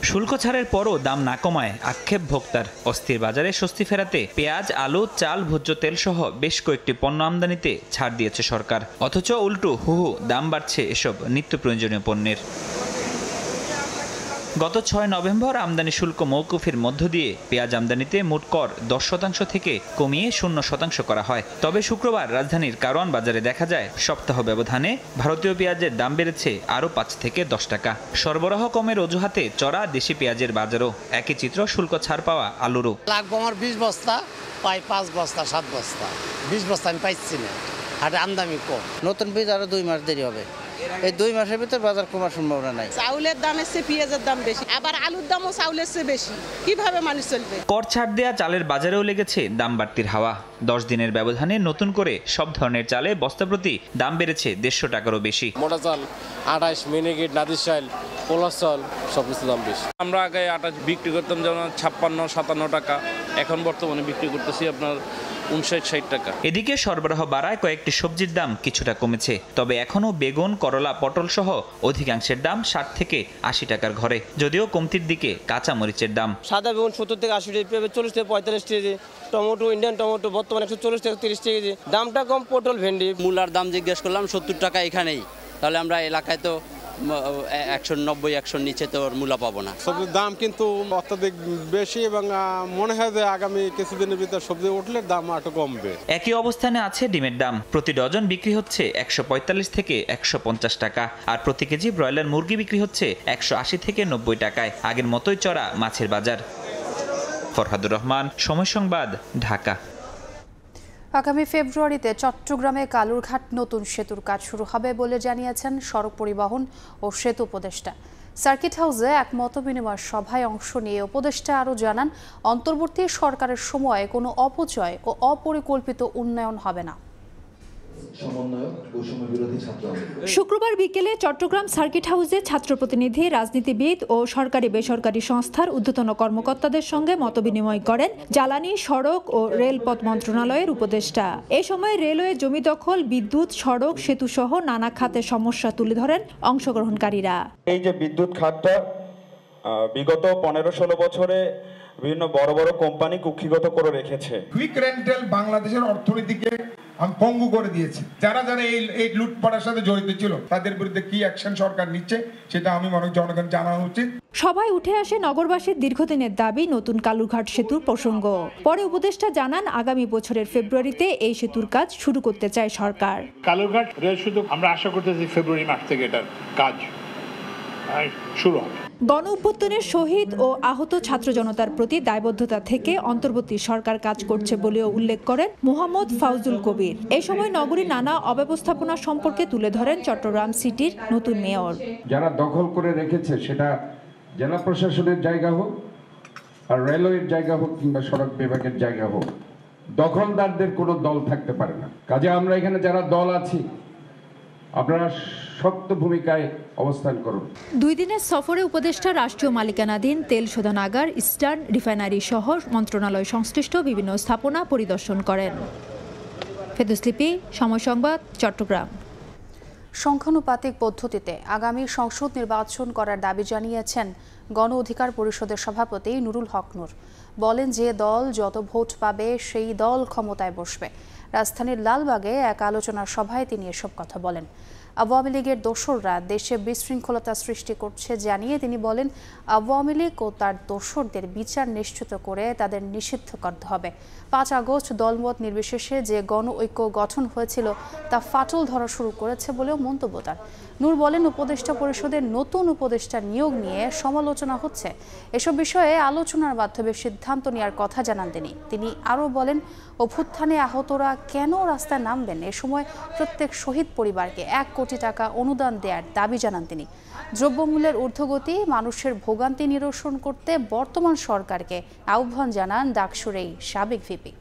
শুল্ক ছাড়ের পরও দাম না কমায় আক্ষেপ ভোক্তার। অস্থির বাজারে স্বস্তি ফেরাতে পেঁয়াজ, আলু, চাল, ভোজ্য তেল সহ বেশ কয়েকটি পণ্য আমদানিতে ছাড় দিয়েছে সরকার। অথচ উল্টো হুহু দাম বাড়ছে এসব নিত্য প্রয়োজনীয় পণ্যের। গত 6 নভেম্বর আমদানি শুল্ক মওকুফের মধ্য দিয়ে পেঁয়াজ আমদানিতে মোট কর 10% থেকে কমিয়ে 0% করা হয়। তবে শুক্রবার রাজধানীর কারওয়ান বাজারে দেখা যায় সপ্তাহ ব্যবধানে ভারতীয় পেঁয়াজের দাম বেড়েছে আরও 5 থেকে 10 টাকা। সরবরাহ কমের অজুহাতে চড়া দেশি পেঁয়াজের বাজারও। একই চিত্র শুল্ক ছাড় পাওয়া আলুরও। লাগবে আমার 20 বস্তা, পাই 5 বস্তা 7 বস্তা, 20 বস্তা আমি পাইছি না। আর আমদানি কম, নতুন বীজ আরো 2 মাস দেরি হবে। এই 2 মাসের ভিতর বাজার কমার সম্ভাবনা নাই। চাউলের দামের চেয়ে পেঁয়াজের দাম বেশি, আবার আলুর দামও চাউলের চেয়ে বেশি। কিভাবে মানুষ চলবে? কর ছাড় দেয়া চালের বাজারেও লেগেছে দাম বাড়তির হাওয়া। 10 দিনের ব্যবধানে নতুন করে সব ধরনের চালে বস্তা প্রতি দাম বেড়েছে 150 টাকারও বেশি। মোটা চাল 28, মিনিকেট, নাদির চাল, পোলার চাল সবকিছু দাম বেশি। আমরা আগে 28 বিক্রি করতাম যেমন 56-57 টাকা, এখন বর্তমানে বিক্রি করতেছি আপনার 59-60 টাকা। এদিকে সরবরাহ বাড়ায় কয়েকটি সবজির দাম কিছুটা কমেছে, তবে এখনও বেগুন, করলা, পটল সহ অধিকাংশের দাম 60 থেকে 80 টাকার ঘরে। যদিও কমতির দিকে কাঁচা মরিচের দাম। সাদা বেগুন 70 থেকে 80 টাকা, 40 থেকে 45 টাকা। টমেটো, ইন্ডিয়ান টমেটো বর্তমানে 140 থেকে 30 টাকা কেজি। দামটা কম। পটল, ভেন্ডি, মূলার দাম জিজ্ঞেস করলাম 70 টাকা এখানেই। তাহলে আমরা এলাকায় তো 190-100 নিচে তো মূলা পাবো না। সবজির দাম কিন্তু অত্যাধিক বেশি এবং মনে হয় যে আগামী কিছুদিনের ভিতর সবজি উঠলে দাম একটু কমবে। একই অবস্থানে আছে ডিমের দাম। প্রতি ডজন বিক্রি হচ্ছে 145 থেকে 150 টাকা, আর প্রতি কেজি ব্রয়লার মুরগি বিক্রি হচ্ছে 180 থেকে 90 টাকায়। আগের মতোই চড়া মাছের বাজার। ফরহাদুর রহমান, সময় সংবাদ, ঢাকা। আগামী ফেব্রুয়ারিতে চট্টগ্রামে কালুরঘাট নতুন সেতুর কাজ শুরু হবে বলে জানিয়েছেন সড়ক পরিবহন ও সেতু উপদেষ্টা। সার্কিট হাউসে এক মতবিনিময় সভায় অংশ নিয়ে উপদেষ্টা আরও জানান, অন্তর্বর্তী সরকারের সময়ে কোনো অপচয় ও অপরিকল্পিত উন্নয়ন হবে না। শুক্রবার বিকেলে চট্টগ্রাম সার্কিট হাউসে ছাত্র প্রতিনিধি, রাজনীতিবিদ ও সরকারি বেসরকারি সংস্থার ঊর্ধ্বতন কর্মকর্তাদের সঙ্গে মতবিনিময় করেন জ্বালানি, সড়ক ও রেলপথ মন্ত্রণালয়ের উপদেষ্টা। এ সময় রেলওয়ে জমি দখল, বিদ্যুৎ, সড়ক, সেতু সহ নানা খাতের সমস্যা তুলে ধরেন অংশগ্রহণকারীরা। এই যে বিদ্যুৎ খাতটা বিগত 15-16 বছরে বিভিন্ন বড় বড় কোম্পানি কুক্ষিগত করে রেখেছে। কুইক রেন্টাল বাংলাদেশের অর্থনীতিকে পঙ্গু করে দিয়েছে। যারা যারা এই লুটপাটের সাথে জড়িত ছিল তাদের বিরুদ্ধে কি অ্যাকশন সরকার নিচ্ছে সেটা আমি মনে করি জনগণ জানানো উচিত। সভায় উঠে আসে নগরবাসীর দীর্ঘদিনের দাবি নতুন কালুরঘাট সেতুর প্রসঙ্গ। পরে উপদেষ্টা জানান, আগামী বছরের ফেব্রুয়ারিতে এই সেতুর কাজ শুরু করতে চায় সরকার। কালুরঘাট রেল সেতু আমরা আশা করতেছি ফেব্রুয়ারি মাস থেকে এটার কাজ শুরু হবে। গণ অভ্যুত্থানের শহীদ ও আহত ছাত্র জনতার প্রতি দায়বদ্ধতা থেকে অন্তর্বর্তী সরকার কাজ করছে বলেও উল্লেখ করেন মোহাম্মদ ফাউজুল কবির। এই সময় নগরীর নানা অব্যবস্থাপনা সম্পর্কে তুলে ধরেন চট্টগ্রাম সিটির নতুন মেয়র। যারা দখল করে রেখেছে, সেটা জেলা প্রশাসনের জায়গা হোক আর রেলওয়ের জায়গা হোক কিংবা সড়ক বিভাগের জায়গা হোক, দখলদারদের কোনো দল থাকতে পারে না। কাজে আমরা এখানে যারা দল আছি, আপনারা শক্ত ভূমিকায় অবস্থান করুন। 2 দিনের সফরে উপদেষ্টা রাষ্ট্রীয় মালিকানাধীন তেল শোধনাগার, ইস্টার্ন রিফাইনারি সহ মন্ত্রণালয় সংশ্লিষ্ট বিভিন্ন স্থাপনা পরিদর্শন করেন। ফেরদৌস লিপি, সময় সংবাদ, চট্টগ্রাম। সংখ্যানুপাতিক পদ্ধতিতে আগামী সংসদ নির্বাচন করার দাবি জানিয়েছেন গণ অধিকার পরিষদের সভাপতি নুরুল হক নূর। বলেন, যে দল যত ভোট পাবে সেই দল ক্ষমতায় বসবে। রাজধানীর লালবাগে এক আলোচনা সভায় তিনি এসব কথা বলেন। আওয়ামী লীগের দোসররা দেশে বিশৃঙ্খলতা সৃষ্টি করছে জানিয়ে তিনি বলেন, আওয়ামী লীগ ও তার দোসরদের বিচার নিশ্চিত করে তাদের নিষিদ্ধ করতে হবে। 5 আগস্ট দলমত নির্বিশেষে যে গণ ঐক্য গঠন হয়েছিল তা ফাটল ধরা শুরু করেছে বলেও মন্তব্য তার। নূর বলেন, উপদেষ্টা পরিষদের নতুন উপদেষ্টা নিয়োগ নিয়ে সমালোচনা হচ্ছে। এসব বিষয়ে আলোচনার মাধ্যমে সিদ্ধান্ত নেওয়ার কথা জানান তিনি আরও বলেন, অভ্যুত্থানে আহতরা কেন রাস্তায় নামবেন, এ সময় প্রত্যেক শহীদ পরিবারকে 1 কোটি টাকা অনুদান দেওয়ার দাবি জানান তিনি। দ্রব্যমূল্যের ঊর্ধ্বগতি, মানুষের ভোগান্তি নিরসন করতে বর্তমান সরকারকে আহ্বান জানান ডাকসুর এই সাবেক ভিপি।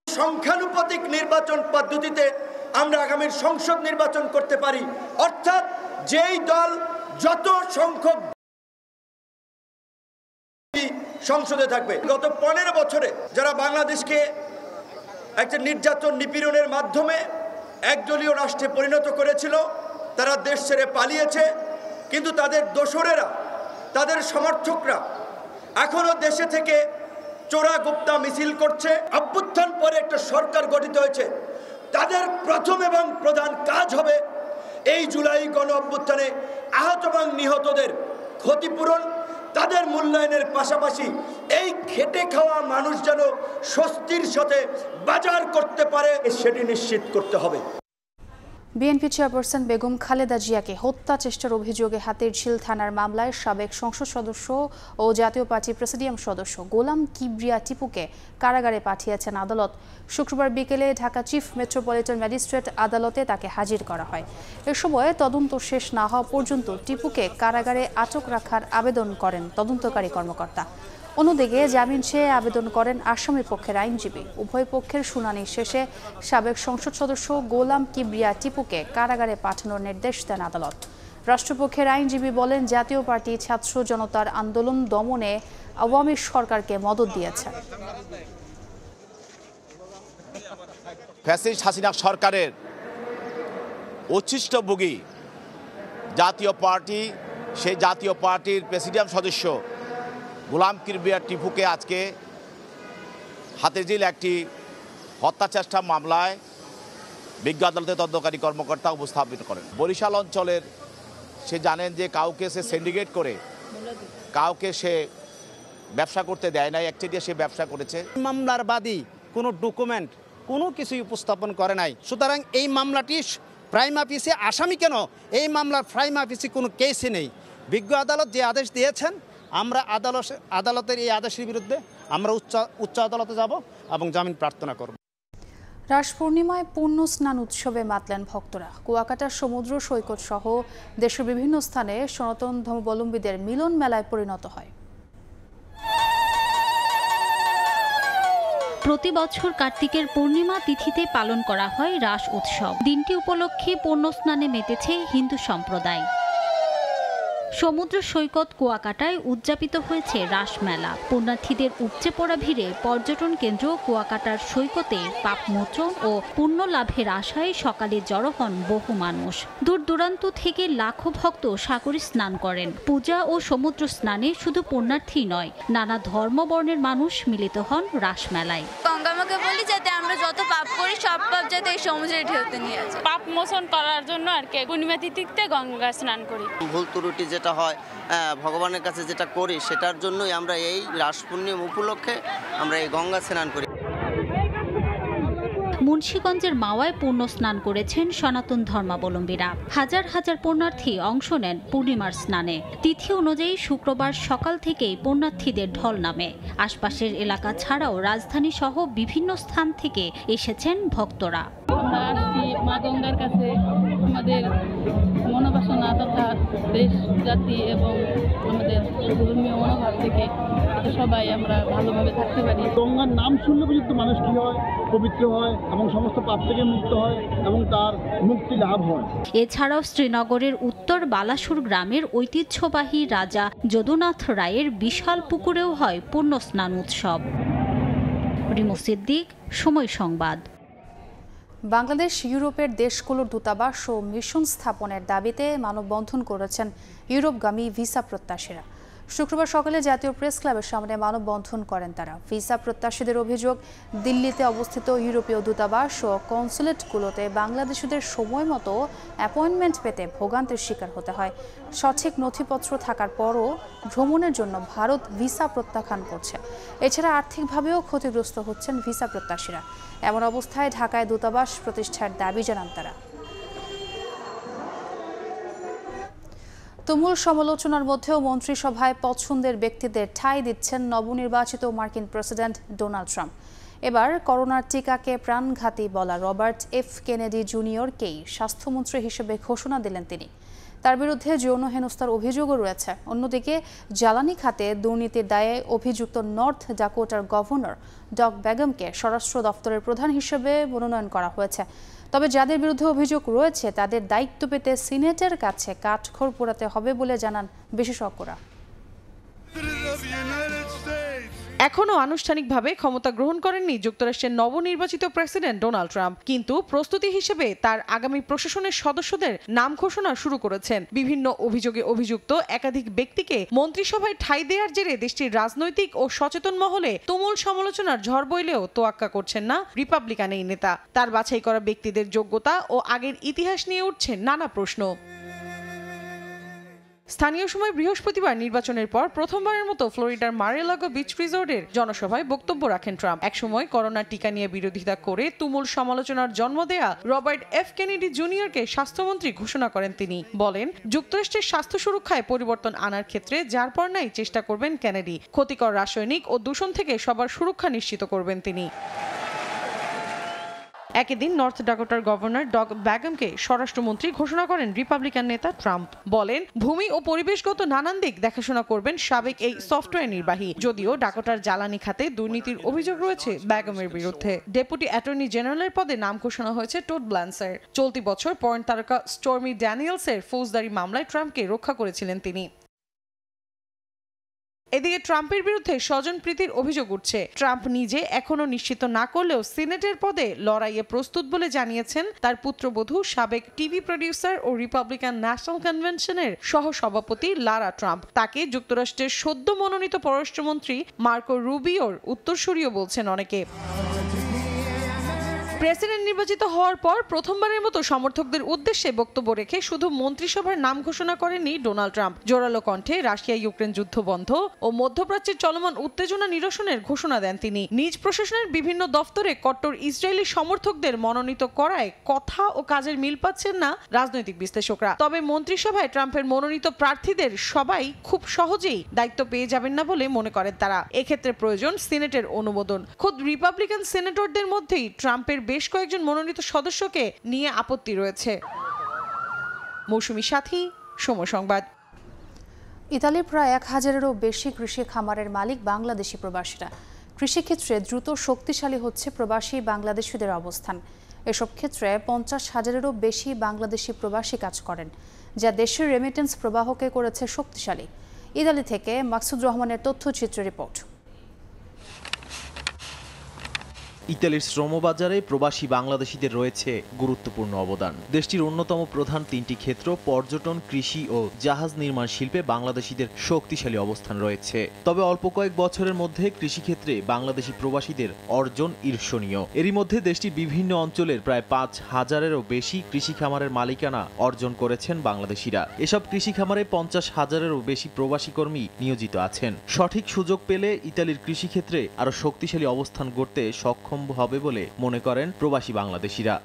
সংখ্যানুপাতিক নির্বাচন পদ্ধতিতে আমরা আগামীর সংসদ নির্বাচন করতে পারি, অর্থাৎ যেই দল যত সংখ্যক সংসদে থাকবে। গত 15 বছরে যারা বাংলাদেশকে একটা নির্যাতন নিপীড়নের মাধ্যমে একদলীয় রাষ্ট্রে পরিণত করেছিল, তারা দেশ ছেড়ে পালিয়েছে, কিন্তু তাদের দোসরেরা, তাদের সমর্থকরা এখনো দেশে থেকে চোরা গুপ্তা মিছিল করছে। অভ্যুত্থান পরে একটা সরকার গঠিত হয়েছে, তাদের প্রথম এবং প্রধান কাজ হবে এই জুলাই গণ অভ্যুত্থানে আহত এবং নিহতদের ক্ষতিপূরণ, তাদের মূল্যায়নের পাশাপাশি এই খেটে খাওয়া মানুষ যেন স্বস্তির সাথে বাজার করতে পারে সেটি নিশ্চিত করতে হবে। বিএনপি চেয়ারপারসন বেগম খালেদা জিয়াকে হত্যা চেষ্টার অভিযোগে হাতিরঝিল থানার মামলায় সাবেক সংসদ সদস্য ও জাতীয় পার্টি প্রেসিডিয়াম সদস্য গোলাম কিবরিয়া টিপুকে কারাগারে পাঠিয়েছেন আদালত। শুক্রবার বিকেলে ঢাকা চিফ মেট্রোপলিটন ম্যাজিস্ট্রেট আদালতে তাকে হাজির করা হয়। এ সময় তদন্ত শেষ না হওয়া পর্যন্ত টিপুকে কারাগারে আটক রাখার আবেদন করেন তদন্তকারী কর্মকর্তা। অন্যদিকে জামিন চেয়ে আবেদন করেন আসামি পক্ষের আইনজীবী। উভয় পক্ষের শুনানি শেষে সাবেক সংসদ সদস্য গোলাম কিবরিয়া টিপুকে কারাগারে পাঠানোর নির্দেশ দেন আদালত। রাষ্ট্রপক্ষের আইনজীবী বলেন, জাতীয় পার্টি ছাত্র জনতার আন্দোলন দমনে আওয়ামী সরকারকে মদত দিয়েছে। ফ্যাসিস্ট হাসিনা সরকারের উচ্ছিষ্টভোগী জাতীয় পার্টি, সেই জাতীয় পার্টির প্রেসিডিয়াম সদস্য গোলাম কিবরিয়া টিপুকে আজকে হাতিরঝিল একটি হত্যা চেষ্টা মামলায় বিজ্ঞ আদালতে তদন্তকারী কর্মকর্তা উপস্থাপন করেন। বরিশাল অঞ্চলের সে জানেন যে কাউকে সে সিন্ডিকেট করে কাউকে সে ব্যবসা করতে দেয় নাই, একচেটিয়া সে ব্যবসা করেছে। মামলার বাদী কোনো ডকুমেন্ট কোনো কিছুই উপস্থাপন করে নাই, সুতরাং এই মামলাটি প্রাইমা ফেসি আসামি কেন, এই মামলার প্রাইমা ফেসি কোনো কেসই নেই। বিজ্ঞ আদালত যে আদেশ দিয়েছেন, আমরা আদালতের এই আদেশের বিরুদ্ধে আমরা উচ্চ আদালতে যাব এবং জামিন প্রার্থনা করব। রাস পূর্ণিমায় পূর্ণ স্নান উৎসবে মাতলেন ভক্তরা। কুয়াকাটার সমুদ্র সৈকত সহ দেশের বিভিন্ন স্থানে সনাতন ধর্মাবলম্বীদের মিলন মেলায় পরিণত হয়। প্রতি বছর কার্তিকের পূর্ণিমা তিথিতে পালন করা হয় রাস উৎসব। দিনটি উপলক্ষে পূর্ণ স্নানে মেতেছে হিন্দু সম্প্রদায়। সমুদ্র সৈকত কুয়াকাটায় উদযাপিত হয়েছে রাস মেলা। পুণ্যার্থীদের উপচে পড়া ভিড়ে পর্যটন কেন্দ্র কুয়াকাটার সৈকতে পাপমোচন ও পুণ্য লাভের আশায় সকালে জড়ো হন বহু মানুষ। দূর দূরান্ত থেকে লাখো ভক্ত সাগরে স্নান করেন। পূজা ও সমুদ্র স্নানে শুধু পুণ্যার্থী নয়, নানা ধর্মবর্ণের মানুষ মিলিত হন রাস মেলায়। গঙ্গামাকে বলি যাতে আমরা যত পাপ করি সব পাপ যাতে এই সমুদ্রে ঢেউতে নিয়ে যায়। পাপ মোচন করার জন্য আর কি পূর্ণিমা তিথিতে গঙ্গা স্নান করি। ভুল ত্রুটি যেটা হয় ভগবানের কাছে যেটা করি সেটার জন্যই আমরা এই রাস পূর্ণিমা উপলক্ষে আমরা এই গঙ্গা স্নান করি। মুন্সিগঞ্জের মাওয়ায় পূর্ণ স্নান করেছেন সনাতন ধর্মাবলম্বীরা। হাজার হাজার পুণ্যার্থী অংশ নেন পূর্ণিমার স্নানে। তিথি অনুযায়ী শুক্রবার সকাল থেকেই পুণ্যার্থীদের ঢল নামে। আশপাশের এলাকা ছাড়াও রাজধানী সহ বিভিন্ন স্থান থেকে এসেছেন ভক্তরা। আমরা আসছি মা গঙ্গার কাছে আমাদের মনোবাসনা তথা দেশ জাতি এবং আমাদের ধর্মীয় মনোভাব থেকে সবাই আমরা ভালোভাবে থাকতে পারি। গঙ্গার নাম শুনলে পর্যন্ত মানুষ কি হয়, পবিত্র হয় এবং সমস্ত পাপ থেকে মুক্ত হয় এবং তার মুক্তি লাভ হয়। এছাড়াও শ্রীনগরের উত্তর বালাসুর গ্রামের ঐতিহ্যবাহী রাজা যদুনাথ রায়ের বিশাল পুকুরেও হয় পূর্ণ স্নান উৎসব। রিমু সিদ্দিক, সময় সংবাদ। বাংলাদেশ ইউরোপের দেশগুলোর দূতাবাস ও মিশন স্থাপনের দাবিতে মানববন্ধন করেছেন ইউরোপগামী ভিসা প্রত্যাশীরা। শুক্রবার সকালে জাতীয় প্রেস ক্লাবের সামনে মানববন্ধন করেন তারা। ভিসা প্রত্যাশীদের অভিযোগ, দিল্লিতে অবস্থিত ইউরোপীয় দূতাবাস ও কনসুলেটগুলোতে বাংলাদেশিদের সময় মতো অ্যাপয়েন্টমেন্ট পেতে ভোগান্তির শিকার হতে হয়। সঠিক নথিপত্র থাকার পরও ভ্রমণের জন্য ভারত ভিসা প্রত্যাখ্যান করছে। এছাড়া আর্থিকভাবেও ক্ষতিগ্রস্ত হচ্ছেন ভিসা প্রত্যাশীরা। এমন অবস্থায় ঢাকায় দূতাবাস প্রতিষ্ঠার দাবি জানান তারা। তুমুল সমালোচনার মধ্যেও মন্ত্রিসভায় পছন্দের ব্যক্তিদের ঠাঁই দিচ্ছেন নবনির্বাচিত মার্কিন প্রেসিডেন্ট ডোনাল্ড ট্রাম্প। এবার করোনার টিকাকে প্রাণঘাতী বলা রবার্ট এফ কেনেডি জুনিয়রকেই স্বাস্থ্যমন্ত্রী হিসেবে ঘোষণা দিলেন তিনি। তার বিরুদ্ধে যৌন হেনস্থার অভিযোগও রয়েছে। অন্যদিকে জ্বালানি খাতে দুর্নীতির দায়ে অভিযুক্ত নর্থ ডাকোটার গভর্নর ডগ বেগমকে স্বরাষ্ট্র দপ্তরের প্রধান হিসেবে মনোনয়ন করা হয়েছে। তবে যাদের বিরুদ্ধে অভিযোগ রয়েছে তাদের দায়িত্ব পেতে সিনেটের কাছে কাঠখড় পোড়াতে হবে বলে জানান বিশেষজ্ঞরা। এখনও আনুষ্ঠানিকভাবে ক্ষমতা গ্রহণ করেননি যুক্তরাষ্ট্রের নবনির্বাচিত প্রেসিডেন্ট ডোনাল্ড ট্রাম্প, কিন্তু প্রস্তুতি হিসেবে তার আগামী প্রশাসনের সদস্যদের নাম ঘোষণা শুরু করেছেন। বিভিন্ন অভিযোগে অভিযুক্ত একাধিক ব্যক্তিকে মন্ত্রিসভায় ঠাঁই দেওয়ার জেরে দেশটির রাজনৈতিক ও সচেতন মহলে তুমুল সমালোচনার ঝড় বইলেও তোয়াক্কা করছেন না রিপাবলিকান এই নেতা। তার বাছাই করা ব্যক্তিদের যোগ্যতা ও আগের ইতিহাস নিয়ে উঠছে নানা প্রশ্ন। স্থানীয় সময় বৃহস্পতিবার নির্বাচনের পর প্রথমবারের মতো ফ্লোরিডার মার-এ-লাগো বিচ রিসোর্টের জনসভায় বক্তব্য রাখেন ট্রাম্প। একসময় করোনার টিকা নিয়ে বিরোধিতা করে তুমুল সমালোচনার জন্ম দেয়া রবার্ট এফ কেনেডি জুনিয়রকে স্বাস্থ্যমন্ত্রী ঘোষণা করেন তিনি। বলেন, যুক্তরাষ্ট্রের স্বাস্থ্য সুরক্ষায় পরিবর্তন আনার ক্ষেত্রে যার পর নাই চেষ্টা করবেন কেনেডি। ক্ষতিকর রাসায়নিক ও দূষণ থেকে সবার সুরক্ষা নিশ্চিত করবেন তিনি। একই দিন নর্থ ডাকোটার গভর্নর ডগ বেগমকে স্বরাষ্ট্রমন্ত্রী ঘোষণা করেন রিপাবলিকান নেতা ট্রাম্প। বলেন, ভূমি ও পরিবেশগত নানান দিক দেখাশোনা করবেন সাবেক এই সফটওয়্যার নির্বাহী। যদিও ডাকোটার জ্বালানি খাতে দুর্নীতির অভিযোগ রয়েছে বেগমের বিরুদ্ধে। ডেপুটি অ্যাটর্নি জেনারেলের পদে নাম ঘোষণা হয়েছে টোড ব্ল্যান্সের। চলতি বছর পর্ন তারকা স্টর্মি ড্যানিয়েলসের ফৌজদারি মামলায় ট্রাম্পকে রক্ষা করেছিলেন তিনি। এদিকে ট্রাম্পের বিরুদ্ধে স্বজনপ্রীতির অভিযোগ উঠছে। ট্রাম্প নিজে এখনো নিশ্চিত না করলেও সিনেটের পদে লড়াইয়ে প্রস্তুত বলে জানিয়েছেন তার পুত্রবধূ, সাবেক টিভি প্রডিউসার ও রিপাবলিকান ন্যাশনাল কনভেনশনের সহসভাপতি লারা ট্রাম্প। তাকে যুক্তরাষ্ট্রের সদ্য মনোনীত পররাষ্ট্রমন্ত্রী মার্কো রুবিওর উত্তরসূরিও বলছেন অনেকে। প্রেসিডেন্ট নির্বাচিত হওয়ার পর প্রথমবারের মতো সমর্থকদের উদ্দেশ্যে বক্তব্য রেখে শুধু মন্ত্রিসভার নাম ঘোষণা করেননি ডোনাল্ড ট্রাম্প। জোরালো কণ্ঠে রাশিয়া ইউক্রেন যুদ্ধ বন্ধ ও মধ্যপ্রাচ্যের চলমান উত্তেজনা নিরসনের ঘোষণা দেন তিনি। নিজ প্রশাসনের বিভিন্ন দফতরে কট্টর ইসরায়েলি সমর্থকদের মনোনীত করায় কথা ও কাজের মিল পাচ্ছেন না রাজনৈতিক বিশ্লেষকরা। তবে মন্ত্রিসভায় ট্রাম্পের মনোনীত প্রার্থীদের সবাই খুব সহজেই দায়িত্ব পেয়ে যাবেন না বলে মনে করেন তারা। এক্ষেত্রে প্রয়োজন সিনেটের অনুমোদন। খোদ রিপাবলিকান সেনেটরদের মধ্যেই ট্রাম্পের বেশ কয়েকজন মনোনীত সদস্যকে নিয়ে আপত্তি রয়েছে। মৌসুমী সাথী, সময় সংবাদ। ইতালির প্রায় 1000-এরও বেশি কৃষি খামারের মালিক বাংলাদেশি প্রবাসীরা। কৃষিক্ষেত্রে দ্রুত শক্তিশালী হচ্ছে প্রবাসী বাংলাদেশিদের অবস্থান। এসব ক্ষেত্রে 50,000-এরও বেশি বাংলাদেশি প্রবাসী কাজ করেন, যা দেশের রেমিটেন্স প্রবাহকে করেছে শক্তিশালী। ইতালি থেকে মাকসুদ রহমানের তথ্যচিত্র রিপোর্ট। ইতালির শ্রমবাজারে প্রবাসী বাংলাদেশিদের রয়েছে গুরুত্বপূর্ণ অবদান। দেশটির অন্যতম প্রধান তিনটি ক্ষেত্র পর্যটন, কৃষি ও জাহাজ নির্মাণ শিল্পে বাংলাদেশিদের শক্তিশালী অবস্থান রয়েছে। তবে অল্প কয়েক বছরের মধ্যে কৃষিক্ষেত্রে বাংলাদেশি প্রবাসীদের অর্জন ঈর্ষণীয়। এরই মধ্যে দেশটির বিভিন্ন অঞ্চলের প্রায় 5,000-এরও বেশি কৃষি খামারের মালিকানা অর্জন করেছেন বাংলাদেশিরা। এসব কৃষি খামারে 50,000-এরও বেশি প্রবাসী কর্মী নিয়োজিত আছেন। সঠিক সুযোগ পেলে ইতালির কৃষিক্ষেত্রে আরও শক্তিশালী অবস্থান গড়তে সক্ষম হবে বলে মনে করেন প্রবাসী বাংলাদেশিরা।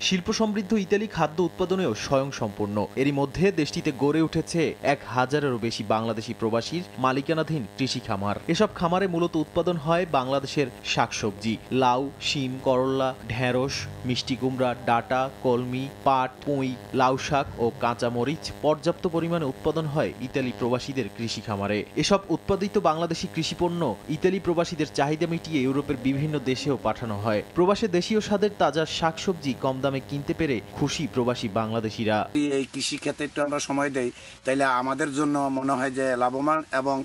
শিল্প সমৃদ্ধ ইতালি খাদ্য উৎপাদনেও স্বয়ংসম্পূর্ণ। এরই মধ্যে দেশটিতে গড়ে উঠেছে 1000-এরও বেশি বাংলাদেশি প্রবাসীর মালিকানাধীন কৃষি খামার। এসব খামারে মূলত উৎপাদন হয় বাংলাদেশের শাকসবজি, লাউ, শিম, করল্লা, ঢেঁড়স, মিষ্টি কুমড়া, ডাটা, কলমি, পাট, পুঁই, লাউ শাক ও কাঁচা মরিচ পর্যাপ্ত পরিমাণে উৎপাদন হয় ইতালি প্রবাসীদের কৃষি খামারে। এসব উৎপাদিত বাংলাদেশি কৃষিপণ্য ইতালি প্রবাসীদের চাহিদা মিটিয়ে ইউরোপের বিভিন্ন দেশেও পাঠানো হয়। প্রবাসে দেশীয় স্বাদের তাজা শাকসবজি কম দামে কিনতে পেরে খুশি প্রবাসী বাংলাদেশিরা। এই কৃষি ক্ষেত্রে একটু আমরা সময় দেই, তাইলে আমাদের জন্য মনে হয় যে লাভবান এবং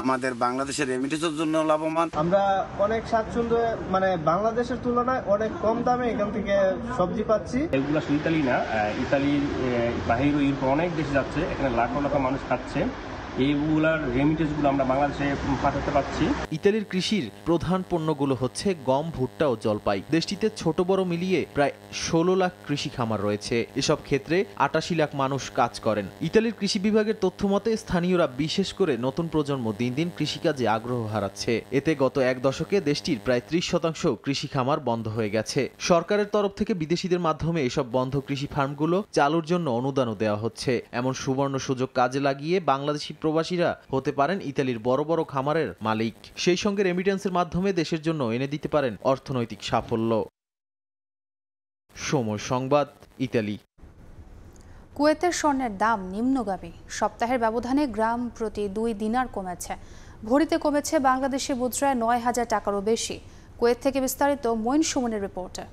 আমাদের বাংলাদেশের রেমিটেন্সের জন্য লাভবান। আমরা অনেক স্বাচ্ছন্দ্য, মানে বাংলাদেশের তুলনায় অনেক কম দামে এখান থেকে সবজি পাচ্ছি। এগুলো শুধু ইতালি না, ইতালির বাহিরে ইউরোপ অনেক দেশে যাচ্ছে, এখানে লাখ লাখ মানুষ খাচ্ছে এইগুলার রেমিটেন্সগুলো আমরা বাংলাদেশে পাঠাতে পারছি। ইতালির কৃষির প্রধান পণ্যগুলো হচ্ছে গম, ভুট্টা ও জলপাই। দেশটিতে ছোট বড় মিলিয়ে প্রায় 16 লাখ কৃষি খামার রয়েছে। এসব ক্ষেত্রে 88 লাখ মানুষ কাজ করেন। ইতালির কৃষি বিভাগের তথ্য মতে স্থানীয়রা বিশেষ করে নতুন প্রজন্ম দিন দিন কৃষিকাজে আগ্রহ হারাচ্ছে। এতে গত এক দশকে দেশটির প্রায় 30% কৃষি খামার বন্ধ হয়ে গেছে। সরকারের তরফ থেকে বিদেশিদের মাধ্যমে এসব বন্ধ কৃষি ফার্মগুলো চালুর জন্য অনুদানও দেওয়া হচ্ছে। এমন সুবর্ণ সুযোগ কাজে লাগিয়ে বাংলাদেশি প্রবাসীরা হতে পারেন ইতালির বড় বড় খামারের মালিক। সেই সঙ্গে রেমিটেন্সের মাধ্যমে দেশের জন্য এনে দিতে পারেন অর্থনৈতিক সাফল্য। সময় সংবাদ, ইতালি। কুয়েতের স্বর্ণের দাম নিম্নগামী। সপ্তাহের ব্যবধানে গ্রাম প্রতি 2 দিনার কমেছে। ভরিতে কমেছে বাংলাদেশি মুদ্রায় 9,000 টাকারও বেশি। কুয়েত থেকে বিস্তারিত মঈন সুমনের রিপোর্টে।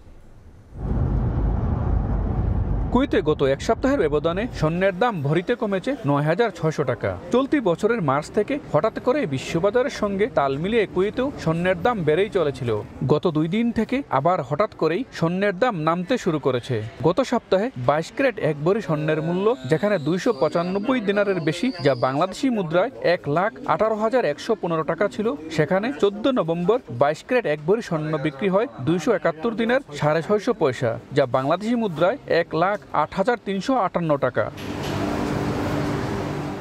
কুয়েতে গত এক সপ্তাহের ব্যবধানে স্বর্ণের দাম ভরিতে কমেছে 9,600 টাকা। চলতি বছরের মার্চ থেকে হঠাৎ করে বিশ্ববাজারের সঙ্গে তাল মিলিয়ে কুয়েতেও স্বর্ণের দাম বেড়েই চলেছিল। গত 2 দিন থেকে আবার হঠাৎ করেই স্বর্ণের দাম নামতে শুরু করেছে। গত সপ্তাহে 22 ক্যারেট 1 ভরি স্বর্ণের মূল্য যেখানে 295 দিনারের বেশি, যা বাংলাদেশি মুদ্রায় 1,18,115 টাকা ছিল, সেখানে 14 নভেম্বর 22 ক্যারেট 1 ভরি স্বর্ণ বিক্রি হয় 271 দিনার 650 পয়সা, যা বাংলাদেশি মুদ্রায় 1,08,358 টাকা।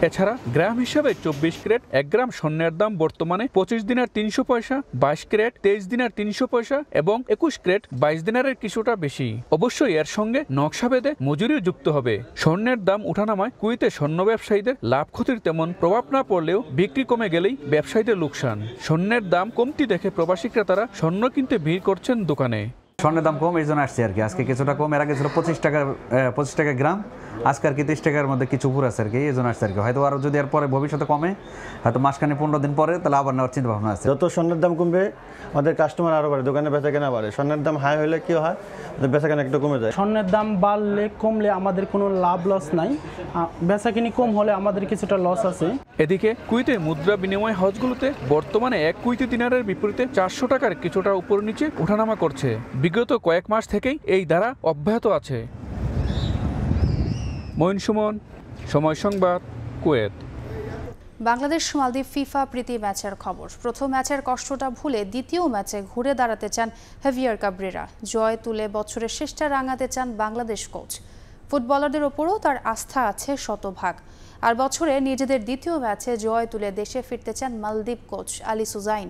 এছাড়া গ্রাম হিসাবে 24 ক্যারেট 1 গ্রাম স্বর্ণের দাম বর্তমানে 25 দিনার 300 পয়সা, 22 ক্যারেট 23 দিনার 300 পয়সা এবং 21 ক্যারেট 22 দিনারের কিছুটা বেশি। অবশ্যই এর সঙ্গে নকশা ভেদে মজুরিও যুক্ত হবে। স্বর্ণের দাম উঠানামায় কুয়েতে স্বর্ণ ব্যবসায়ীদের লাভ ক্ষতির তেমন প্রভাব না পড়লেও বিক্রি কমে গেলেই ব্যবসায়ীদের লোকসান। স্বর্ণের দাম কমতি দেখে প্রবাসী ক্রেতারা স্বর্ণ কিনতে ভিড় করছেন দোকানে। স্বর্ণের দাম কম, এই জন্য আসছে আর কি। আজকে কিছুটা কম, এর আগে ছিল 25 টাকা গ্রাম, আজকে আর কি 30 টাকার মধ্যে কিছু উপর আছে আর কি, এই জন্য আসছে আর কি। হয়তো আরও যদি এর পরে ভবিষ্যতে কমে, হয়তো মাসখানে 15 দিন পরে, তাহলে আবার নেওয়ার চিন্তা ভাবনা আছে। যত স্বর্ণের দাম কমবে আমাদের কাস্টমার আরও বাড়ে, দোকানে বেচা কেনা বাড়ে। স্বর্ণের দাম হাই হলে কি হয়, বেচা কেনা একটু কমে যায়। স্বর্ণের দাম বাড়লে কমলে আমাদের কোনো লাভ লস নাই, বেচা কিনি কম হলে আমাদের কিছুটা লস আছে। এদিকে কুয়েতে মুদ্রা বিনিময় হাউসগুলোতে বর্তমানে 1 কুয়েতি দিনারের বিপরীতে 400 টাকার কিছুটা উপর নিচে ওঠানামা করছে। বিগত কয়েক মাস থেকেই এই ধারা অব্যাহত আছে। মঈন সুমন, সময় সংবাদ, কুয়েত। বাংলাদেশ মালদ্বীপ ফিফা প্রীতি ম্যাচের খবর। প্রথম ম্যাচের কষ্টটা ভুলে দ্বিতীয় ম্যাচে ঘুরে দাঁড়াতে চান হেভিয়ার কাবরেরা। জয় তুলে বছরের শেষটা রাঙাতে চান বাংলাদেশ কোচ। ফুটবলারদের ওপরও তার আস্থা আছে শতভাগ। আর বছরে নিজেদের দ্বিতীয় ম্যাচে জয় তুলে দেশে ফিরতে চান মালদ্বীপ কোচ আলী সুজাইন।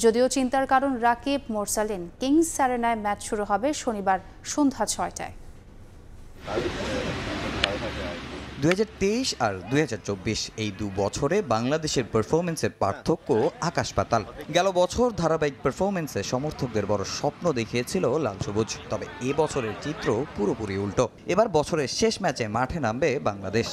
যদিও চিন্তার কারণ রাকিব মোরসালিন। কিংস অ্যারেনায় ম্যাচ শুরু হবে শনিবার সন্ধ্যা 6টায়। 2023 আর 2024 এই 2 বছরে বাংলাদেশের পারফরমেন্সের পার্থক্য আকাশ পাতাল। গেল বছর ধারাবাহিক পারফরমেন্সে সমর্থকদের বড় স্বপ্ন দেখিয়েছিল লাল সবুজ, তবে এ বছরের চিত্র পুরোপুরি উল্টো। এবার বছরের শেষ ম্যাচে মাঠে নামবে বাংলাদেশ।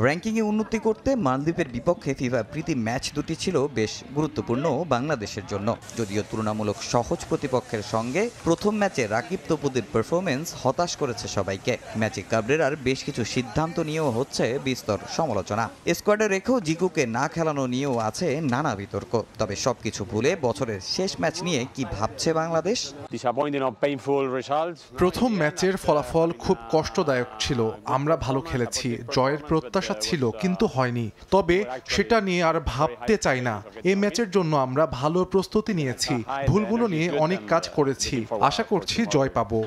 র্যাঙ্কিংয়ে উন্নতি করতে মালদ্বীপের বিপক্ষে ফিফা প্রীতি ম্যাচ দুটি ছিল বেশ গুরুত্বপূর্ণ বাংলাদেশের জন্য। যদিও তুলনামূলক সহজ প্রতিপক্ষের সঙ্গে প্রথম ম্যাচে রাকিব তপুদের পারফরমেন্স হতাশ করেছে সবাইকে। ম্যাচে কাবরেরার বেশ কিছু সিদ্ধান্ত নিয়েও হচ্ছে বিস্তর সমালোচনা। স্কোয়াডে রেখেও জিকুকে না খেলানো নিয়েও আছে নানা বিতর্ক। তবে সবকিছু ভুলে বছরের শেষ ম্যাচ নিয়ে কি ভাবছে বাংলাদেশ? প্রথম ম্যাচের ফলাফল খুব কষ্টদায়ক ছিল। আমরা ভালো খেলেছি, জয়ের প্রত্যাশা ছিল, কিন্তু হয়নি। তবে সেটা নিয়ে আর ভাবতে চাই না। এই ম্যাচের জন্য আমরা ভালো প্রস্তুতি নিয়েছি, ভুলগুলো নিয়ে অনেক কাজ করেছি। আশা করছি জয় পাবো।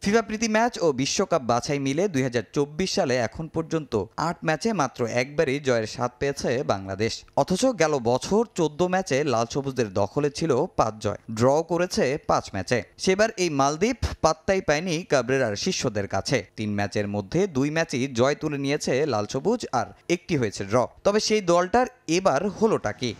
ফিফা প্রীতি ম্যাচ ও বিশ্বকাপ বাছাই মিলে 2024 সালে এখন পর্যন্ত 8 ম্যাচে মাত্র একবারই জয়ের স্বাদ পেয়েছে বাংলাদেশ। অথচ গেল বছর 14 ম্যাচে লাল সবুজদের দখলে ছিল 5 জয়, ড্র করেছে 5 ম্যাচে। সেবার এই মালদ্বীপ পাত্তাই পায়নি কাবরেরার শিষ্যদের কাছে। 3 ম্যাচের মধ্যে 2 ম্যাচই জয় তুলে নিয়েছে লাল সবুজ, আর একটি হয়েছে ড্র। তবে সেই দলটার এবার হলোটা কি?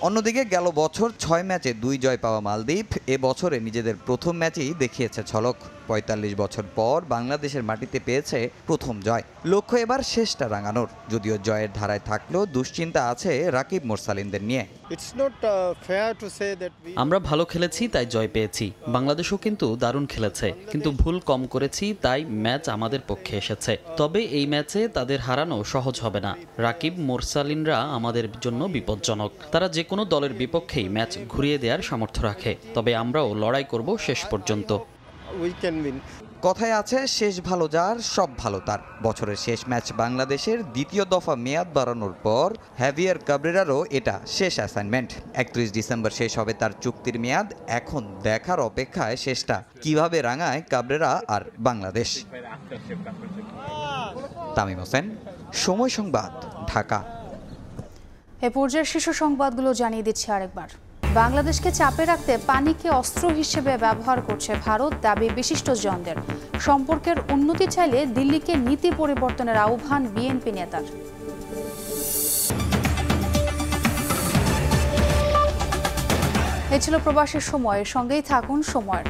অন্যদিকে গেল বছর 6 ম্যাচে 2 জয় পাওয়া মালদ্বীপ এ বছরে নিজেদের প্রথম ম্যাচেই দেখিয়েছে ঝলক। 45 বছর পর বাংলাদেশের মাটিতে পেয়েছে প্রথম জয়। লক্ষ্য এবার শেষটা রাঙানোর। যদিও জয়ের ধারায় থাকলেও দুশ্চিন্তা আছে রাকিব মোরসালিনদের নিয়ে। আমরা ভালো খেলেছি তাই জয় পেয়েছি, বাংলাদেশও কিন্তু দারুণ খেলেছে, কিন্তু ভুল কম করেছি তাই ম্যাচ আমাদের পক্ষে এসেছে। তবে এই ম্যাচে তাদের হারানো সহজ হবে না। রাকিব মোরসালিনরা আমাদের জন্য বিপজ্জনক। তারা যে কোনো দলের বিপক্ষেই ম্যাচ ঘুরিয়ে দেওয়ার সামর্থ্য রাখে। তবে আমরাও লড়াই করব শেষ পর্যন্ত। কথায় আছে শেষ ভালো যার সব ভালো তার। বছরের শেষ ম্যাচ বাংলাদেশের দ্বিতীয় দফা মেয়াদ বাড়ানোর পর হ্যাভিয়ার কাবরেরারও এটা শেষ অ্যাসাইনমেন্ট। 31 ডিসেম্বর শেষ হবে তার চুক্তির মেয়াদ। এখন দেখার অপেক্ষায় শেষটা কিভাবে রাঙায় কাবরেরা আর বাংলাদেশ। তামিম হোসেন, সময় সংবাদ, ঢাকা। এ পর্যায়ের শীর্ষ সংবাদগুলো জানিয়ে দিচ্ছি আরেকবার। বাংলাদেশকে চাপে রাখতে পানিকে অস্ত্র হিসেবে ব্যবহার করছে ভারত, দাবি বিশিষ্টজনদের। সম্পর্কের উন্নতি চাইলে দিল্লিকে নীতি পরিবর্তনের আহ্বান বিএনপি নেতার। এ ছিল প্রবাসীর সময়ের সঙ্গেই থাকুন সময়ের।